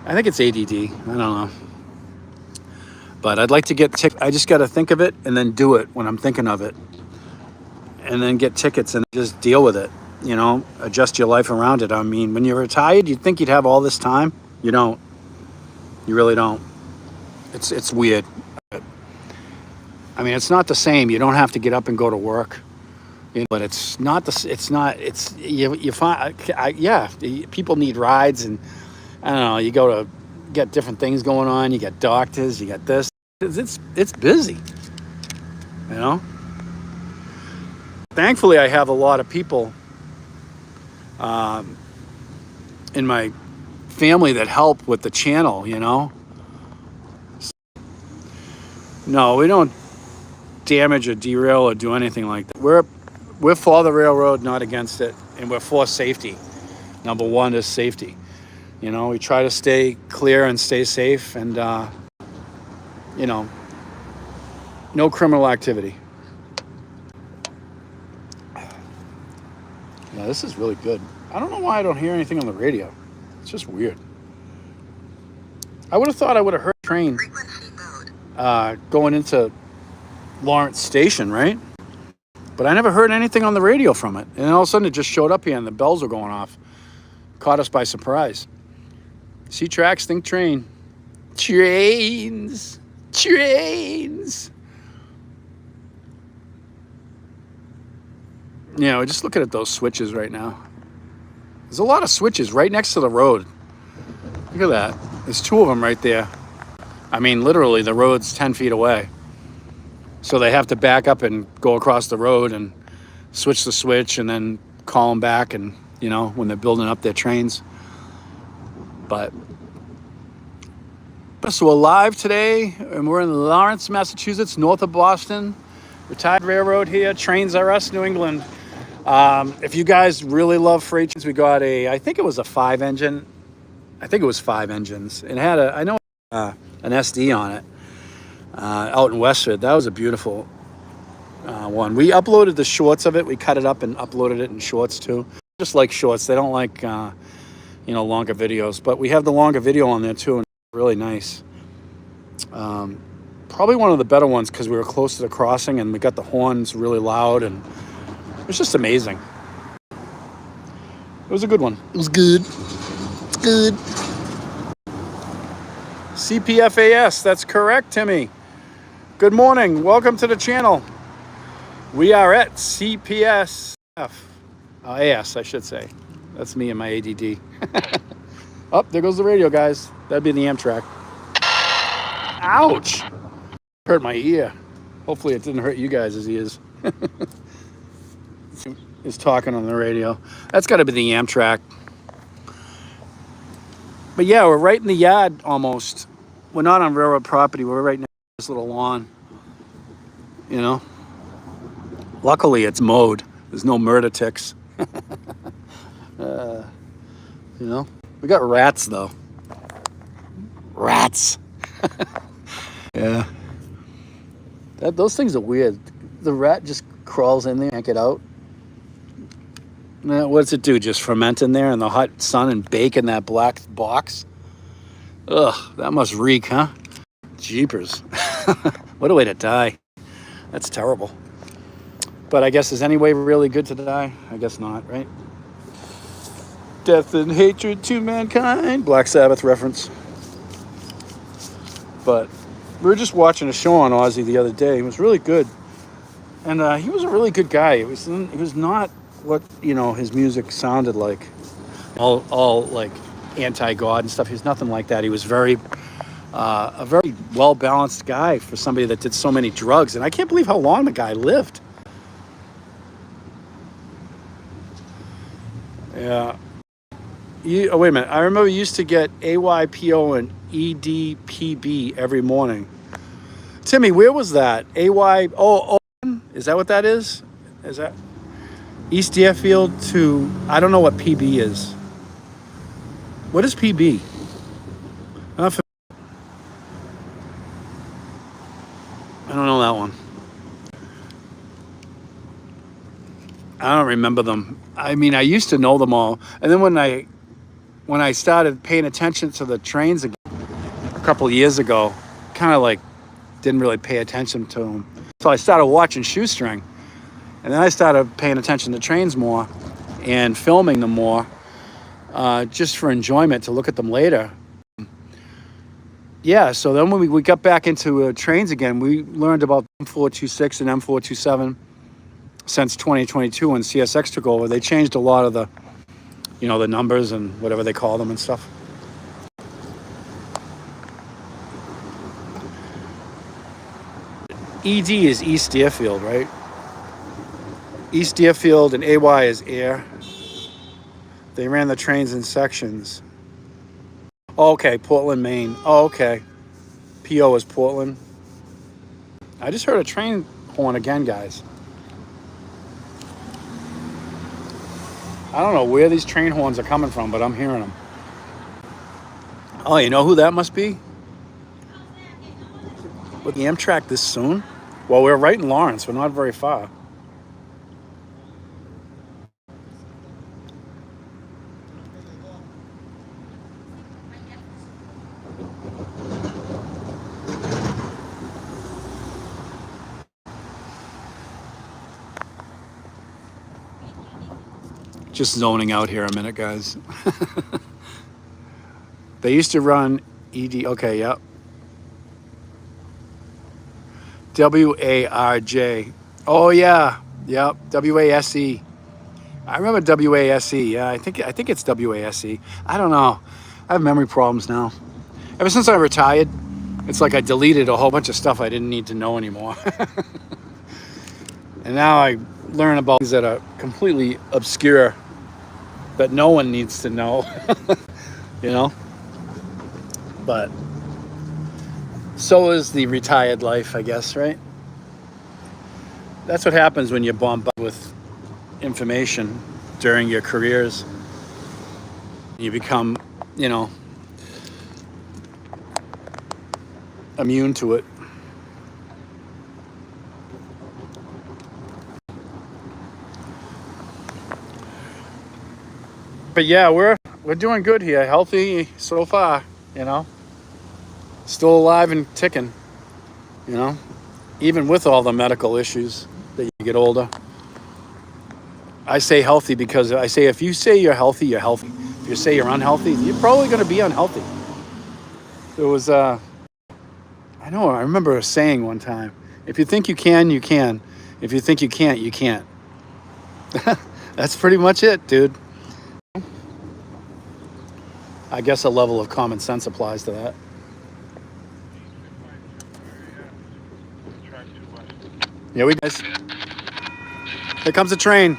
I think it's ADD. I don't know. But I'd like to get I just got to think of it and then do it when I'm thinking of it. And then get tickets and just deal with it. You know, adjust your life around it. I mean, when you're retired, you'd think you'd have all this time. You don't. You really don't. It's weird. I mean, it's not the same. You don't have to get up and go to work. You know, but it's not you find, yeah, people need rides, and I don't know, you go to get different things going on, you get doctors, you get this, it's busy, you know. Thankfully, I have a lot of people in my family that help with the channel, you know. No, we don't damage or derail or do anything like that. We're for the railroad, not against it, and we're for safety. Number one is safety. You know, we try to stay clear and stay safe, and you know, no criminal activity. Yeah, this is really good. I don't know why I don't hear anything on the radio. It's just weird. I would have thought I would have heard a train going into Lawrence Station, right? But I never heard anything on the radio from it. And all of a sudden it just showed up here and the bells were going off. Caught us by surprise. See tracks, think train. Trains. Trains. You know, just looking at those switches right now. There's a lot of switches right next to the road. Look at that. There's 2 of them right there. I mean, literally, the road's 10 feet away. So they have to back up and go across the road and switch the switch and then call them back, and, you know, when they're building up their trains. But so we're live today, and we're in Lawrence, Massachusetts, north of Boston. Retired railroad here, Trains R Us, New England. If you guys really love freight trains, we got I think it was a 5-engine. I think it was 5 engines. It had an SD on it. Out in Westford. That was a beautiful one. We uploaded the shorts of it. We cut it up and uploaded it in shorts too. Just like shorts. They don't like, you know, longer videos. But we have the longer video on there too, and it's really nice. Probably one of the better ones because we were close to the crossing and we got the horns really loud, and it was just amazing. It was a good one. It was good. Good. CPFAS, that's correct, Timmy. Good morning. Welcome to the channel. We are at CPSF. AS, I should say. That's me and my ADD. Oh, there goes the radio, guys. That'd be the AMTRAK. Ouch! Hurt my ear. Hopefully it didn't hurt you guys' ears. Is talking on the radio. That's got to be the AMTRAK. But yeah, we're right in the yard almost. We're not on railroad property. We're right next to this little lawn. You know? Luckily, it's mowed. There's no murder ticks. You know? We got rats, though. Rats. Yeah. Those things are weird. The rat just crawls in there, can't get out. What does it do? Just ferment in there in the hot sun and bake in that black box? Ugh, that must reek, huh? Jeepers. What a way to die. That's terrible. But I guess, is any way really good to die? I guess not, right? Death and hatred to mankind. Black Sabbath reference. But we were just watching a show on Ozzy the other day. It was really good. And he was a really good guy. It was not what, you know, his music sounded like. All like anti-God and stuff. He's nothing like that. He was a very well-balanced guy for somebody that did so many drugs. And I can't believe how long the guy lived. Yeah. Oh, wait a minute. I remember you used to get AYPO and EDPB every morning. Timmy, where was that? AYO? Is that what that is? Is that East Deerfield to, I don't know what PB is. What is PB? I don't know that one. I don't remember them. I mean, I used to know them all. And then when I started paying attention to the trains again a couple of years ago, kind of like didn't really pay attention to them. So I started watching Shoestring. And then I started paying attention to trains more and filming them more, just for enjoyment to look at them later. Yeah, so then when we got back into trains again, we learned about M426 and M427 since 2022 when CSX took over. They changed a lot of the, you know, the numbers and whatever they call them and stuff. ED is East Deerfield, right? East Deerfield and AY is air. They ran the trains in sections. Oh, okay, Portland, Maine. Oh, okay. PO is Portland. I just heard a train horn again, guys. I don't know where these train horns are coming from, but I'm hearing them. Oh, you know who that must be? With the AMTRAK this soon? Well, we're right in Lawrence. We're not very far. Just zoning out here a minute, guys. They used to run ED. Okay, yep. WARJ. Oh yeah, yep. WASE. I remember WASE. Yeah, I think it's WASE. I don't know. I have memory problems now. Ever since I retired, it's like I deleted a whole bunch of stuff I didn't need to know anymore. And now I learn about things that are completely obscure that no one needs to know. You know? But so is the retired life, I guess, right? That's what happens when you're bombarded with information during your careers. You become, you know, immune to it. But yeah, we're doing good here, healthy so far, you know. Still alive and ticking, you know, even with all the medical issues that you get older. I say healthy because I say if you say you're healthy, you're healthy. if you say you're unhealthy, you're probably going to be unhealthy. There was, I remember a saying one time, if you think you can, you can. If you think you can't, you can't. That's pretty much it, dude. I guess a level of common sense applies to that. Yeah, we guys. Here comes the train.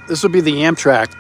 This would be the AMTRAK.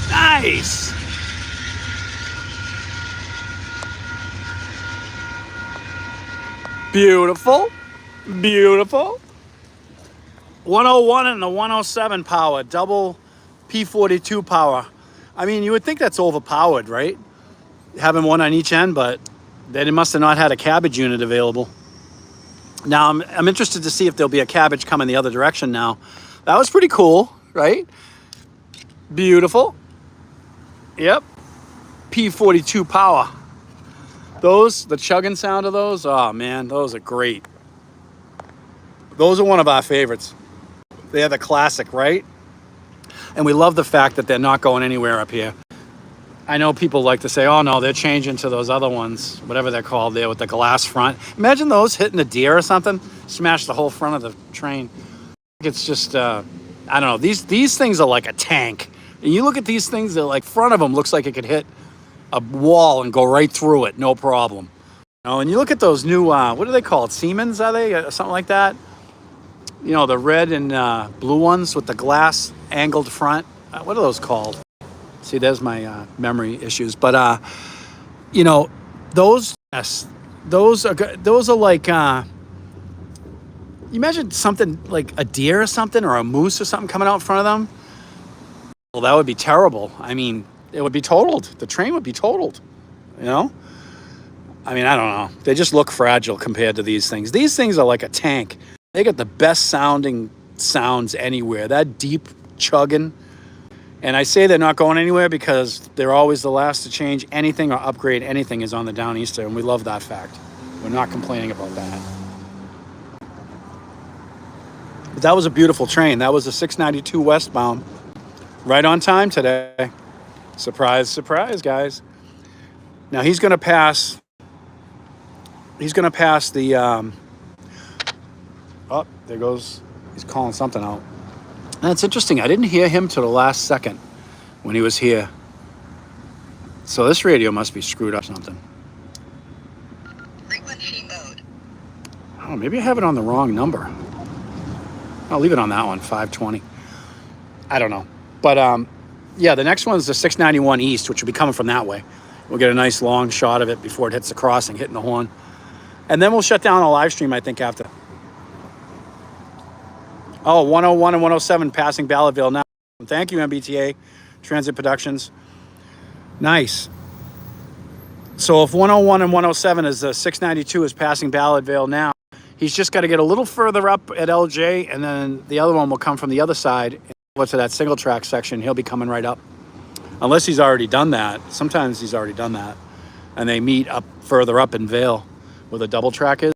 Nice. Beautiful. Beautiful. 101 and the 107 power, double P42 power. I mean, you would think that's overpowered, right? Having one on each end, but they must have not had a cabbage unit available. Now, I'm interested to see if there'll be a cabbage coming the other direction now. That was pretty cool, right? Beautiful. Yep. P42 power. The chugging sound of those, oh man, those are great. Those are one of our favorites. They are the classic, right? And we love the fact that they're not going anywhere up here. I know people like to say, oh no, they're changing to those other ones, whatever they're called there with the glass front. Imagine those hitting a deer or something, smash the whole front of the train. It's just, I don't know, these things are like a tank. And you look at these things, they're like, front of them looks like it could hit a wall and go right through it, no problem. You know, and you look at those new, what are they called? Siemens, are they? Something like that? You know, the red and blue ones with the glass angled front. What are those called? See, there's my memory issues. But, you know, those are like, you imagine something like a deer or something, or a moose or something coming out in front of them. Well, that would be terrible. I mean, it would be totaled. The train would be totaled, you know? I mean, I don't know. They just look fragile compared to these things. These things are like a tank. They got the best sounding sounds anywhere. That deep chugging. And I say they're not going anywhere because they're always the last to change anything or upgrade anything is on the Downeaster, and we love that fact. We're not complaining about that. But that was a beautiful train. That was a 692 westbound. Right on time today. Surprise, surprise, guys. Now he's going to pass the, oh, there goes, he's calling something out. And it's interesting, I didn't hear him till the last second when he was here. So this radio must be screwed up something. Frequency mode. Oh, maybe I have it on the wrong number. I'll leave it on that one, 520. I don't know. But yeah, the next one's the 691 East, which will be coming from that way. We'll get a nice long shot of it before it hits the crossing, hitting the horn. And then we'll shut down a live stream, I think, after. Oh, 101 and 107 passing Ballardville now. Thank you, MBTA Transit Productions. Nice. So if 101 and 107 is the 692 is passing Ballardville now, he's just got to get a little further up at LJ, and then the other one will come from the other side. What's to that single track section? He'll be coming right up. Unless he's already done that. Sometimes he's already done that. And they meet up further up in Vale where the double track is.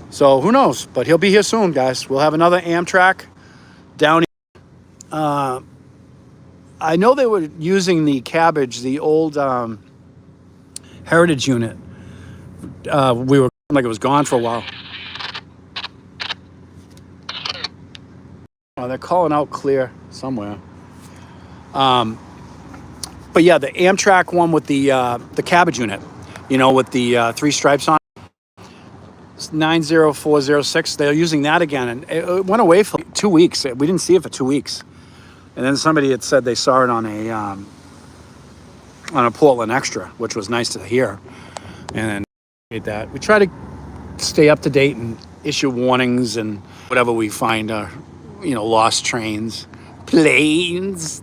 So who knows? But he'll be here soon, guys. We'll have another AMTRAK down here. I know they were using the cabbage, the old heritage unit. We were like it was gone for a while. Oh, they're calling out clear somewhere. But yeah, the AMTRAK one with the cabbage unit, you know, with the 3 stripes on it. 90406. They're using that again, and it went away for 2 weeks. We didn't see it for 2 weeks. And then somebody had said they saw it on a Portland Extra, which was nice to hear. And then that we try to stay up to date and issue warnings and whatever we find, lost trains, planes.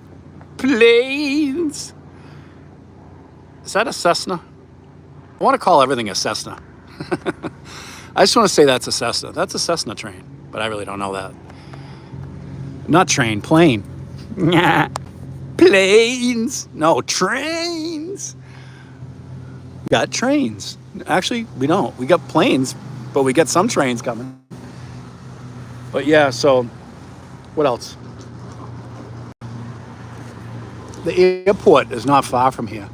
Is that a Cessna? I want to call everything a Cessna. I just want to say that's a Cessna. That's a Cessna train, but I really don't know that. Not train, plane. Planes. No, trains. We got trains. Actually, we don't. We got planes, but we got some trains coming. But yeah, so what else? The airport is not far from here.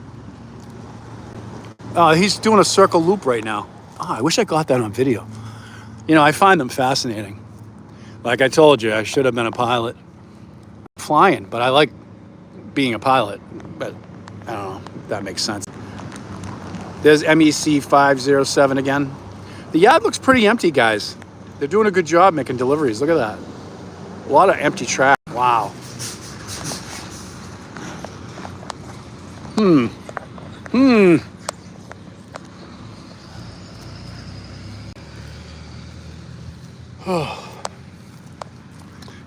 He's doing a circle loop right now. I wish I got that on video. I find them fascinating. Like I told you, I should have been a pilot. Flying, but I like being a pilot. But I don't know if that makes sense. There's MEC 507 again. The yard looks pretty empty, guys. They're doing a good job making deliveries. Look at that. A lot of empty track. Wow.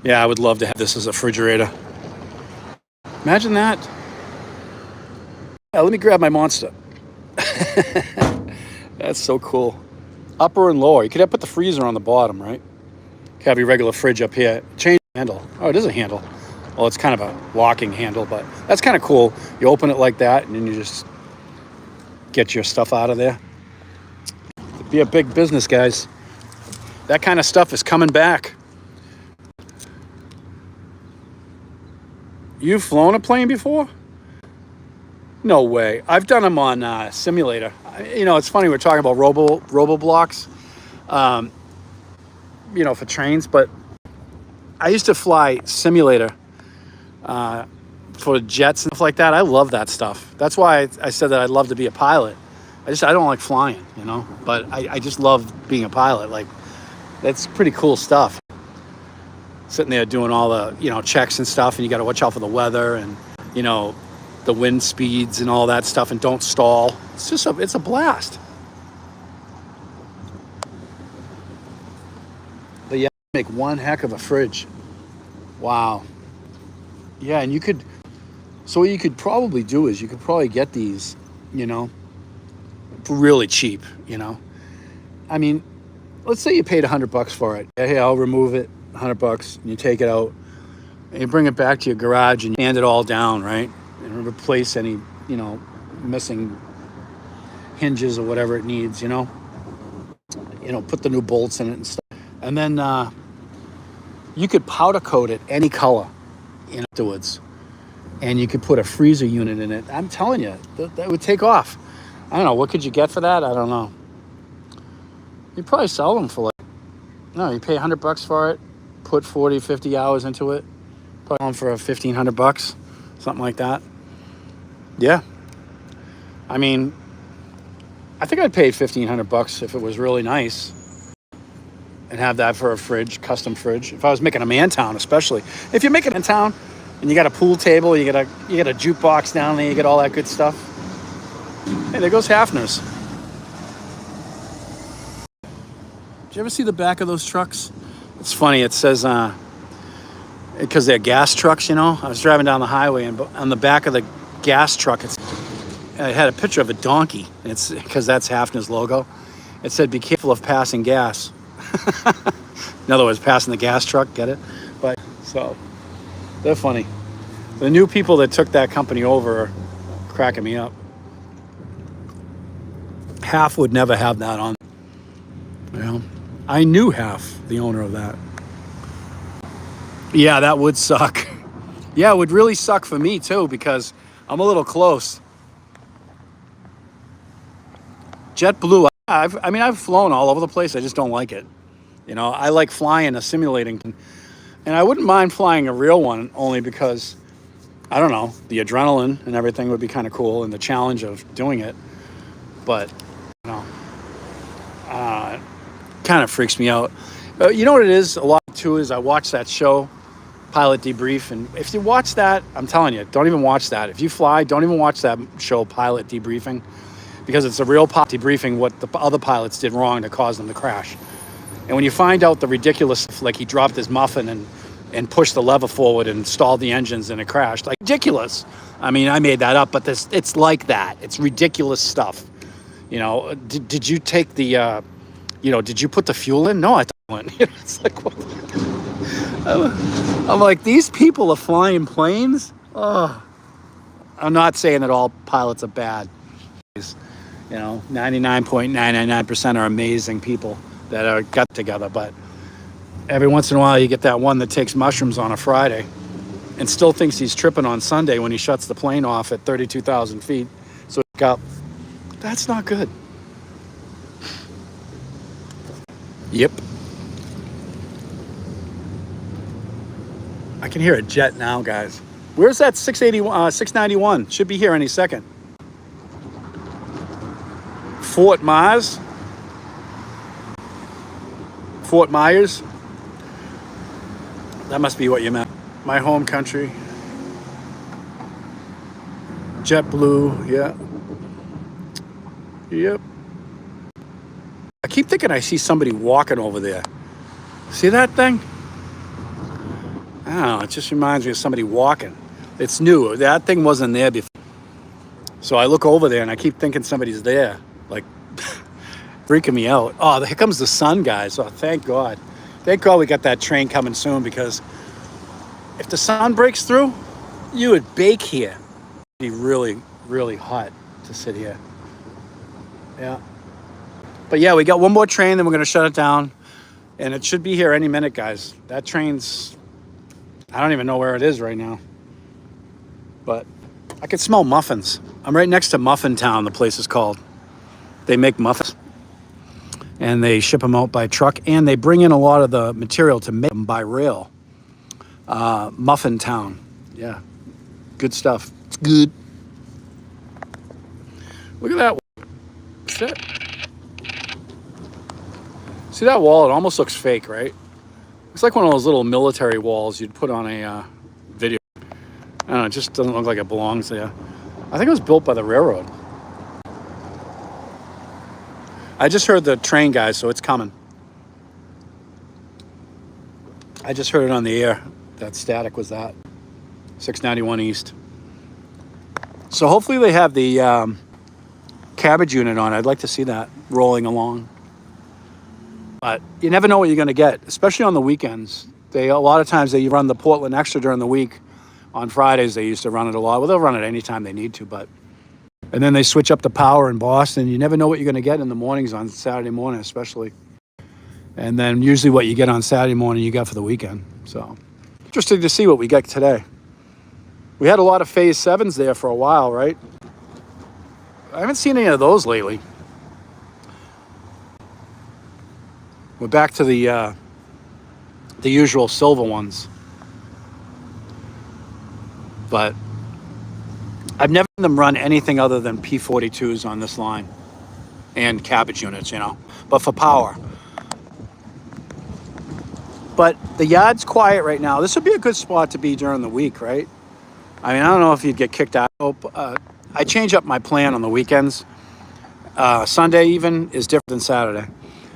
Yeah, I would love to have this as a refrigerator. Imagine that. Yeah, let me grab my Monster. That's so cool. Upper and lower. You could have put the freezer on the bottom, right? Have your regular fridge up here. Change the handle. Oh, it is a handle. Well, it's kind of a locking handle, but that's kind of cool. You open it like that, and then you just get your stuff out of there. It'd be a big business, guys. That kind of stuff is coming back. You've flown a plane before? No way. I've done them on simulator. It's funny we're talking about robo blocks, for trains, but I used to fly simulator for jets and stuff like that. I love that stuff. That's why I said that I'd love to be a pilot. I don't like flying, but I just love being a pilot. Like, that's pretty cool stuff. Sitting there doing all the, checks and stuff, and you got to watch out for the weather and, the wind speeds and all that stuff, and don't stall. It's a blast. But yeah, make one heck of a fridge. Wow. Yeah, and so what you could probably do is you could probably get these, really cheap, I mean, let's say you paid $100 for it. Hey, I'll remove it, $100, and you take it out, and you bring it back to your garage and you sand it all down, right? And replace any, missing hinges or whatever it needs, put the new bolts in it and stuff. And then you could powder coat it any color afterwards. And you could put a freezer unit in it. I'm telling you, that would take off. I don't know, what could you get for that? I don't know. You'd probably sell them for you pay $100 for it, put 40, 50 hours into it, put them for $1,500, something like that. Yeah. I mean, I think I'd pay $1,500 if it was really nice and have that for a fridge, custom fridge. If I was making a Mantown, especially. If you're making a Mantown and you got a pool table, you got a jukebox down there, you get all that good stuff. Hey, there goes Hafner's. Did you ever see the back of those trucks? It's funny. It says, because they're gas trucks, I was driving down the highway, and on the back of the gas truck, it had a picture of a donkey. It's because that's Hafner's logo. It said, "Be careful of passing gas." In other words, passing the gas truck, get it? But so they're funny. The new people that took that company over are cracking me up. Half would never have that on. I knew Half, the owner of that. Yeah, that would suck. Yeah, it would really suck for me too, because I'm a little close. JetBlue, I've flown all over the place. I just don't like it. I like flying a simulating, and I wouldn't mind flying a real one only because, I don't know, the adrenaline and everything would be kind of cool, and the challenge of doing it. But, kind of freaks me out. You know what it is? A lot too is I watched that show pilot debrief. And if you watch that, I'm telling you, don't even watch that. If you fly, don't even watch that show, Pilot Debriefing, because it's a real pilot debriefing what the other pilots did wrong to cause them to crash. And when you find out the ridiculous, like he dropped his muffin and pushed the lever forward and stalled the engines and it crashed, like ridiculous. I mean, I made that up, but it's like that. It's ridiculous stuff. You know, did you take the, did you put the fuel in? No, I didn't. It's like, what? I'm like, these people are flying planes? Oh, I'm not saying that all pilots are bad. 99.999% are amazing people that are got together, but every once in a while you get that one that takes mushrooms on a Friday and still thinks he's tripping on Sunday when he shuts the plane off at 32,000 feet. So that's not good. Yep. I can hear a jet now, guys. Where's that 691? Should be here any second. Fort Myers. Fort Myers. That must be what you meant. My home country. JetBlue, yeah. Yep. I keep thinking I see somebody walking over there. See that thing? I don't know, it just reminds me of somebody walking. It's new. That thing wasn't there before. So I look over there and I keep thinking somebody's there. Like, freaking me out. Oh, here comes the sun, guys. Oh, thank God. Thank God we got that train coming soon, because if the sun breaks through, you would bake here. It'd be really, really hot to sit here. Yeah. But yeah, we got one more train, then we're going to shut it down. And it should be here any minute, guys. That train's, I don't even know where it is right now. But I can smell muffins. I'm right next to Muffin Town, the place is called. They make muffins. And they ship them out by truck. And they bring in a lot of the material to make them by rail. Muffin Town. Yeah. Good stuff. It's good. Look at that. What's that? See that wall? It almost looks fake, right? It's like one of those little military walls you'd put on a video. I don't know, it just doesn't look like it belongs there. I think it was built by the railroad. I just heard the train, guys, so it's coming. I just heard it on the air. That static was that. 691 East. So hopefully they have the cabbage unit on. I'd like to see that rolling along. But you never know what you're going to get, especially on the weekends. A lot of times they run the Portland Extra during the week. On Fridays, they used to run it a lot. Well, they'll run it anytime they need to, but... And then they switch up the power in Boston. You never know what you're going to get in the mornings on Saturday morning, especially. And then usually what you get on Saturday morning, you got for the weekend. So, interesting to see what we got today. We had a lot of Phase 7s there for a while, right? I haven't seen any of those lately. We're back to the usual silver ones. But I've never seen them run anything other than P42s on this line and cabbage units, but for power. But the yard's quiet right now. This would be a good spot to be during the week, right? I mean, I don't know if you'd get kicked out. I change up my plan on the weekends. Sunday even is different than Saturday.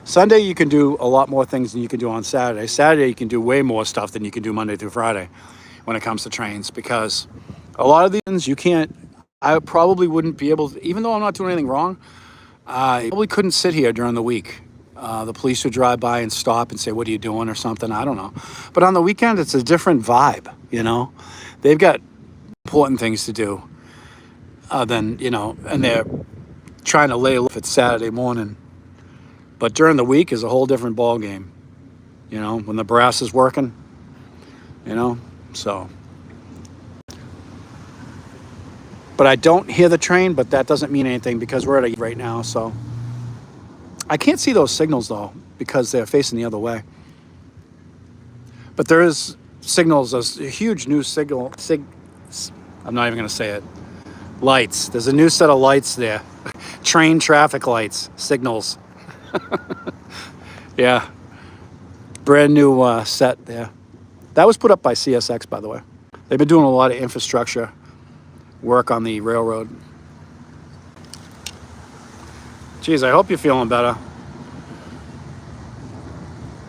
Sunday, you can do a lot more things than you can do on Saturday. Saturday, you can do way more stuff than you can do Monday through Friday when it comes to trains, because a lot of these things you can't, I probably wouldn't be able to, even though I'm not doing anything wrong, I probably couldn't sit here during the week. The police would drive by and stop and say, what are you doing or something? I don't know. But on the weekend, it's a different vibe, They've got important things to do than, and they're trying to lay low if it's Saturday morning. But during the week is a whole different ball game, when the brass is working, so. But I don't hear the train, but that doesn't mean anything because we're at a right now, so. I can't see those signals, though, because they're facing the other way. But there is signals, a huge new signal, I'm not even going to say it. Lights. There's a new set of lights there. Train traffic lights, signals. Yeah. Brand new set there. That was put up by CSX, by the way. They've been doing a lot of infrastructure work on the railroad. Geez, I hope you're feeling better.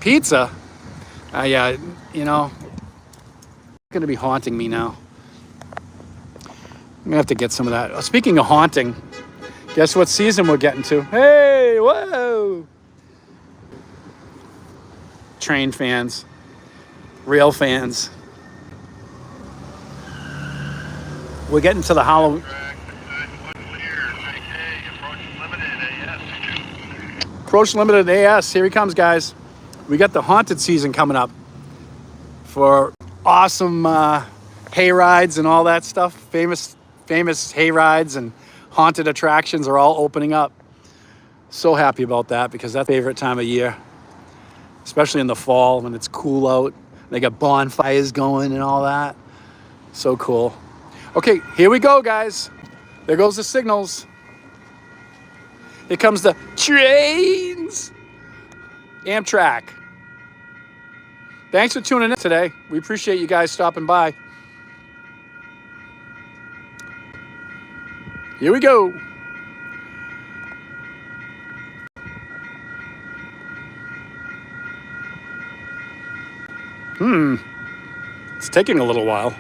Pizza? Yeah, you know, it's going to be haunting me now. I'm going to have to get some of that. Speaking of haunting, guess what season we're getting to? Hey, whoa! Train fans, rail fans. We're getting to the Halloween. Approach Limited AS. Here he comes, guys. We got the haunted season coming up for awesome hay rides and all that stuff. Famous hay rides and haunted attractions are all opening up. So happy about that because that's my favorite time of year, especially in the fall when it's cool out. They got bonfires going and all that. So cool. Okay, here we go, guys. There goes the signals. Here comes the trains. AMTRAK. Thanks for tuning in today. We appreciate you guys stopping by. Here we go. It's taking a little while.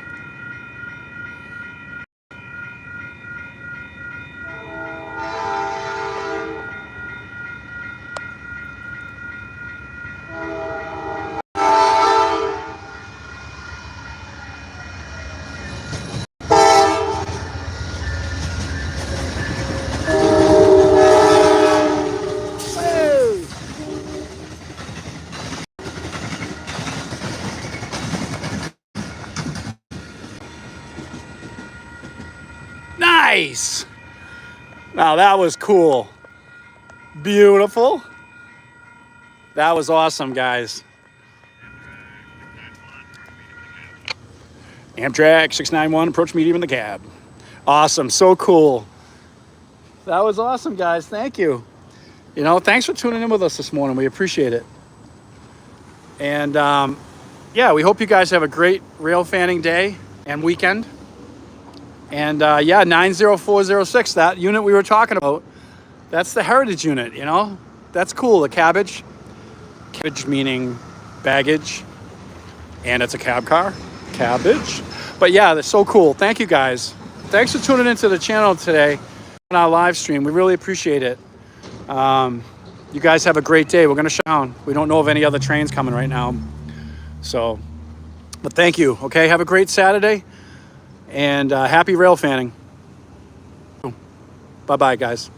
Nice. Now that was cool. Beautiful. That was awesome, guys. AMTRAK 691, approach medium in the cab. Awesome, so cool. That was awesome, guys. Thank you. You know, thanks for tuning in with us this morning. We appreciate it. And yeah, we hope you guys have a great rail fanning day and weekend. And yeah, 90406, that unit we were talking about, that's the heritage unit, you know? That's cool, the cabbage. Cabbage meaning baggage, and it's a cab car. Cabbage. But yeah, they're so cool. Thank you, guys. Thanks for tuning into the channel today on our live stream. We really appreciate it. You guys have a great day. We're going to shut down. We don't know of any other trains coming right now. So, but thank you. Okay, have a great Saturday. And happy rail fanning. Bye-bye, guys.